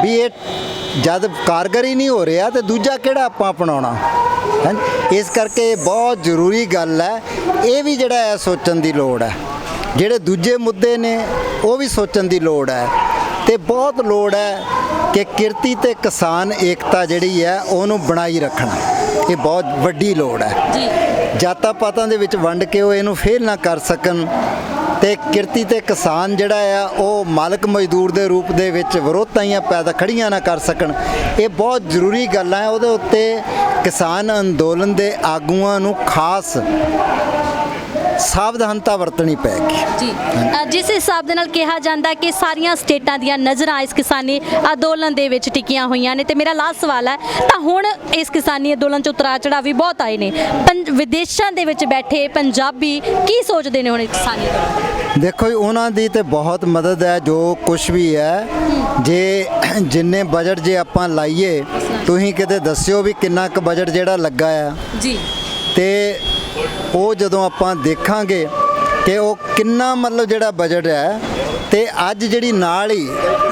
ਵੀ ਇਹ ਜਦ ਕਾਰਗਰ ਹੀ ਨਹੀਂ ਹੋ ਰਿਹਾ ਤੇ ਦੂਜਾ ਕਿਹੜਾ ਆਪਾਂ ਅਪਣਾਉਣਾ ਹੈ। ਇਸ ਕਰਕੇ ਇਹ ਬਹੁਤ ਜ਼ਰੂਰੀ ਗੱਲ ਹੈ। ਇਹ ਵੀ ਜਿਹੜਾ ਹੈ ਸੋਚਣ ਦੀ ਲੋੜ ਹੈ। ਜਿਹੜੇ ਦੂਜੇ ਮੁੱਦੇ ਨੇ ਉਹ ਵੀ ਸੋਚਣ ਦੀ ਲੋੜ ਹੈ ਤੇ ਬਹੁਤ ਲੋੜ ਹੈ ਕਿ ਕਿਰਤੀ ਤੇ ਕਿਸਾਨ ਏਕਤਾ ਜਿਹੜੀ ਹੈ ਉਹਨੂੰ ਬਣਾਈ ਰੱਖਣਾ। ਇਹ ਬਹੁਤ ਵੱਡੀ ਲੋੜ ਹੈ ਜੀ। ਜਾਤਾਂ ਪਾਤਾਂ ਦੇ ਵਿੱਚ ਵੰਡ ਕੇ ਉਹ ਇਹਨੂੰ ਫੇਲ ਨਾ ਕਰ ਸਕਣ ਤੇ ਕਿਰਤੀ ਤੇ ਕਿਸਾਨ ਜਿਹੜਾ ਆ ਉਹ ਮਾਲਕ ਮਜ਼ਦੂਰ ਦੇ ਰੂਪ ਦੇ ਵਿੱਚ ਵਿਰੋਧਤਾਈਆਂ ਪੈਦਾ ਖੜੀਆਂ ਨਾ ਕਰ ਸਕਣ। ਇਹ ਬਹੁਤ ਜ਼ਰੂਰੀ ਗੱਲਾਂ ਹੈ। ਉਹਦੇ ਉੱਤੇ ਕਿਸਾਨ ਅੰਦੋਲਨ ਦੇ ਆਗੂਆਂ ਨੂੰ ਖਾਸ ਸਾਵਧਾਨਤਾ ਵਰਤਣੀ ਪਏਗੀ ਜੀ। ਜਿਸ ਹਿਸਾਬ ਦੇ ਨਾਲ ਕਿਹਾ ਜਾਂਦਾ ਕਿ ਸਾਰੀਆਂ ਸਟੇਟਾਂ ਦੀਆਂ ਨਜ਼ਰਾਂ ਇਸ ਕਿਸਾਨੀ ਅੰਦੋਲਨ ਦੇ ਵਿੱਚ ਟਿਕੀਆਂ ਹੋਈਆਂ ਨੇ, ਤੇ ਮੇਰਾ ਲਾਸਟ ਸਵਾਲ ਹੈ ਤਾਂ ਹੁਣ ਇਸ ਕਿਸਾਨੀ ਅੰਦੋਲਨ 'ਚ ਉਤਰਾਅ ਚੜ੍ਹਾਅ ਵੀ ਬਹੁਤ ਆਏ ਨੇ। ਵਿਦੇਸ਼ਾਂ ਦੇ ਵਿੱਚ ਬੈਠੇ ਪੰਜਾਬੀ ਕੀ ਸੋਚਦੇ ਨੇ ਹੁਣ ਕਿਸਾਨੀ ਅੰਦੋਲਨ? ਦੇਖੋ ਜੀ, ਉਹਨਾਂ ਦੀ ਤੇ ਬਹੁਤ ਮਦਦ ਹੈ ਜੋ ਕੁਝ ਵੀ ਹੈ। ਜੇ ਜਿੰਨੇ ਬਜਟ ਜੇ ਆਪਾਂ ਲਾਈਏ, ਤੁਸੀਂ ਕਿਤੇ ਦੱਸਿਓ ਵੀ ਕਿੰਨਾ ਕੁ ਬਜਟ ਜਿਹੜਾ ਲੱਗਾ ਆ ਜੀ, ਤੇ ਉਹ ਜਦੋਂ ਆਪਾਂ ਦੇਖਾਂਗੇ ਕਿ ਉਹ ਕਿੰਨਾ ਮਤਲਬ ਜਿਹੜਾ ਬਜਟ ਹੈ, ਤੇ ਅੱਜ ਜਿਹੜੀ ਨਾਲ ਹੀ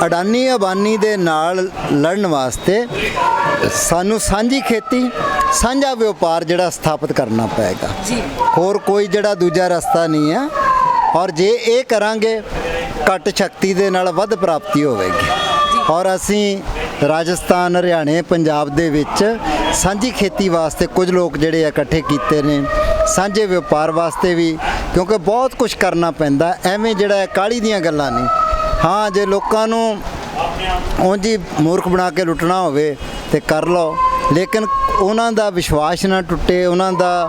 ਅਡਾਨੀ ਅਬਾਨੀ ਦੇ ਨਾਲ ਲੜਨ ਵਾਸਤੇ ਸਾਨੂੰ ਸਾਂਝੀ ਖੇਤੀ ਸਾਂਝਾ ਵਪਾਰ ਜਿਹੜਾ ਸਥਾਪਿਤ ਕਰਨਾ ਪਏਗਾ। ਜੀ। ਹੋਰ ਕੋਈ ਜਿਹੜਾ ਦੂਜਾ ਰਸਤਾ ਨਹੀਂ ਹੈ। ਔਰ ਜੇ ਇਹ ਕਰਾਂਗੇ ਘੱਟ ਸ਼ਕਤੀ ਦੇ ਨਾਲ ਵੱਧ ਪ੍ਰਾਪਤੀ ਹੋਵੇਗੀ। ਔਰ ਅਸੀਂ ਰਾਜਸਥਾਨ, ਹਰਿਆਣੇ, ਪੰਜਾਬ ਦੇ ਵਿੱਚ ਸਾਂਝੀ ਖੇਤੀ ਵਾਸਤੇ ਕੁਝ ਲੋਕ ਜਿਹੜੇ ਇਕੱਠੇ ਕੀਤੇ ਨੇ, ਸਾਂਝੇ ਵਪਾਰ ਵਾਸਤੇ ਵੀ, ਕਿਉਂਕਿ ਬਹੁਤ ਕੁਝ ਕਰਨਾ ਪੈਂਦਾ। ਐਵੇਂ ਜਿਹੜਾ ਕਾਹਲੀ ਦੀਆਂ ਗੱਲਾਂ ਨਹੀਂ। ਹਾਂ, ਜੇ ਲੋਕਾਂ ਨੂੰ ਉਂਝ ਹੀ ਮੂਰਖ ਬਣਾ ਕੇ ਲੁੱਟਣਾ ਹੋਵੇ ਤੇ ਕਰ ਲਓ, ਲੇਕਿਨ ਉਹਨਾਂ ਦਾ ਵਿਸ਼ਵਾਸ ਨਾ ਟੁੱਟੇ, ਉਹਨਾਂ ਦਾ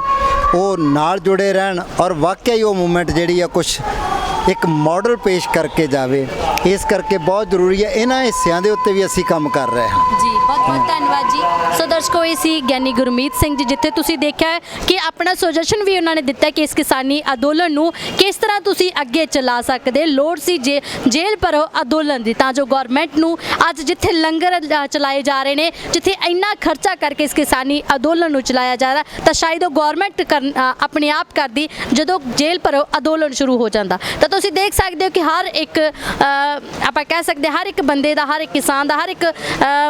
ਉਹ ਨਾਲ ਜੁੜੇ ਰਹਿਣ ਔਰ ਵਾਕਿਆ ਹੀ ਉਹ ਮੂਵਮੈਂਟ ਜਿਹੜੀ ਆ ਕੁਝ ਇੱਕ ਮਾਡਲ ਪੇਸ਼ ਕਰਕੇ ਜਾਵੇ। ਇਸ ਕਰਕੇ ਬਹੁਤ ਜ਼ਰੂਰੀ ਹੈ। ਇਹਨਾਂ ਹਿੱਸਿਆਂ ਦੇ ਉੱਤੇ ਵੀ ਅਸੀਂ ਕੰਮ ਕਰ ਰਹੇ ਹਾਂ ਜੀ। ਬਹੁਤ ਬਹੁਤ ਧੰਨਵਾਦ ਜੀ। ਸੋ ਦਰਸ਼ਕੋ, ਇਹ ਸੀ ਗਿਆਨੀ ਗੁਰਮੀਤ ਸਿੰਘ ਜੀ, ਜਿੱਥੇ ਤੁਸੀਂ ਦੇਖਿਆ ਹੈ ਕਿ ਆਪਣਾ ਸੁਜੈਸ਼ਨ ਵੀ ਉਹਨਾਂ ਨੇ ਦਿੱਤਾ ਕਿ ਇਸ ਕਿਸਾਨੀ ਅੰਦੋਲਨ ਨੂੰ ਕਿਸ ਤਰ੍ਹਾਂ ਤੁਸੀਂ ਅੱਗੇ ਚਲਾ ਸਕਦੇ। ਲੋੜ ਸੀ ਜੇਲ੍ਹ ਭਰੋ ਅੰਦੋਲਨ ਦੀ, ਤਾਂ ਜੋ ਗਵਰਨਮੈਂਟ ਨੂੰ ਅੱਜ ਜਿੱਥੇ ਲੰਗਰ ਚਲਾਏ ਜਾ ਰਹੇ ਨੇ, ਜਿੱਥੇ ਇੰਨਾ ਖਰਚਾ ਕਰਕੇ ਇਸ ਕਿਸਾਨੀ ਅੰਦੋਲਨ ਨੂੰ ਚਲਾਇਆ ਜਾ ਰਿਹਾ, ਤਾਂ ਸ਼ਾਇਦ ਉਹ ਗਵਰਨਮੈਂਟ ਆਪਣੇ ਆਪ ਕਰਦੀ ਜਦੋਂ ਜੇਲ੍ਹ ਭਰੋ ਅੰਦੋਲਨ ਸ਼ੁਰੂ ਹੋ ਜਾਂਦਾ। ਤਾਂ ਤੁਸੀਂ ਦੇਖ ਸਕਦੇ ਹੋ ਕਿ ਹਰ ਇੱਕ ਆਪਾਂ ਕਹਿ ਸਕਦੇ ਹਰ ਇੱਕ ਬੰਦੇ ਦਾ, ਹਰ ਇੱਕ ਕਿਸਾਨ ਦਾ, ਹਰ ਇੱਕ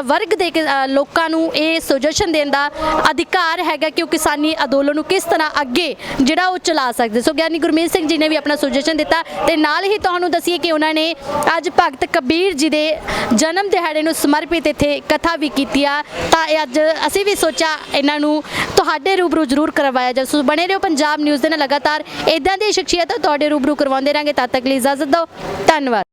ਵਰਗ ਦੇ ਲੋਕਾਂ ਨੂੰ ਇਹ ਸੁਜੈਸ਼ਨ ਦੇਣ ਦਾ ਅਧਿਕਾਰ ਹੈਗਾ ਕਿ ਉਹ ਕਿਸਾਨੀ ਅੰਦੋਲਨ ਨੂੰ ਕਿਸ ਤਰ੍ਹਾਂ ਅੱਗੇ ਜਿਹੜਾ ਉਹ ਚਲਾ ਸਕਦੇ। ਸੋ ਗਿਆਨੀ ਗੁਰਮੀਤ ਸਿੰਘ ਜੀ ਨੇ ਵੀ ਆਪਣਾ ਸੁਜੈਸ਼ਨ ਦਿੱਤਾ, ਤੇ ਨਾਲ ਹੀ ਤੁਹਾਨੂੰ ਦੱਸੀਏ ਕਿ ਉਹਨਾਂ ਨੇ ਅੱਜ ਭਗਤ ਕਬੀਰ ਜੀ ਦੇ ਜਨਮ ਦਿਹਾੜੇ ਨੂੰ ਸਮਰਪਿਤ ਇੱਥੇ ਕਥਾ ਵੀ ਕੀਤੀ ਆ। ਤਾਂ ਇਹ ਅੱਜ ਅਸੀਂ ਵੀ ਸੋਚਿਆ ਇਹਨਾਂ ਨੂੰ ਤੁਹਾਡੇ ਰੂਬਰੂ ਜ਼ਰੂਰ ਕਰਵਾਇਆ ਜਾਵੇ। ਸੋ ਬਣੇ ਰਹੋ ਪੰਜਾਬ ਨਿਊਜ਼ ਦੇ ਨਾਲ, ਲਗਾਤਾਰ ਇਦਾਂ ਦੀ ਸ਼ਖਸੀਅਤਾਂ ਤੁਹਾਡੇ ਰੂਬਰੂ ਕਰਵਾਉਂਦੇ ਰਹਾਂਗੇ। ਤਦ ਤੱਕ ਲਈ ਇਜਾਜ਼ਤ ਦਿਓ। ਧੰਨਵਾਦ।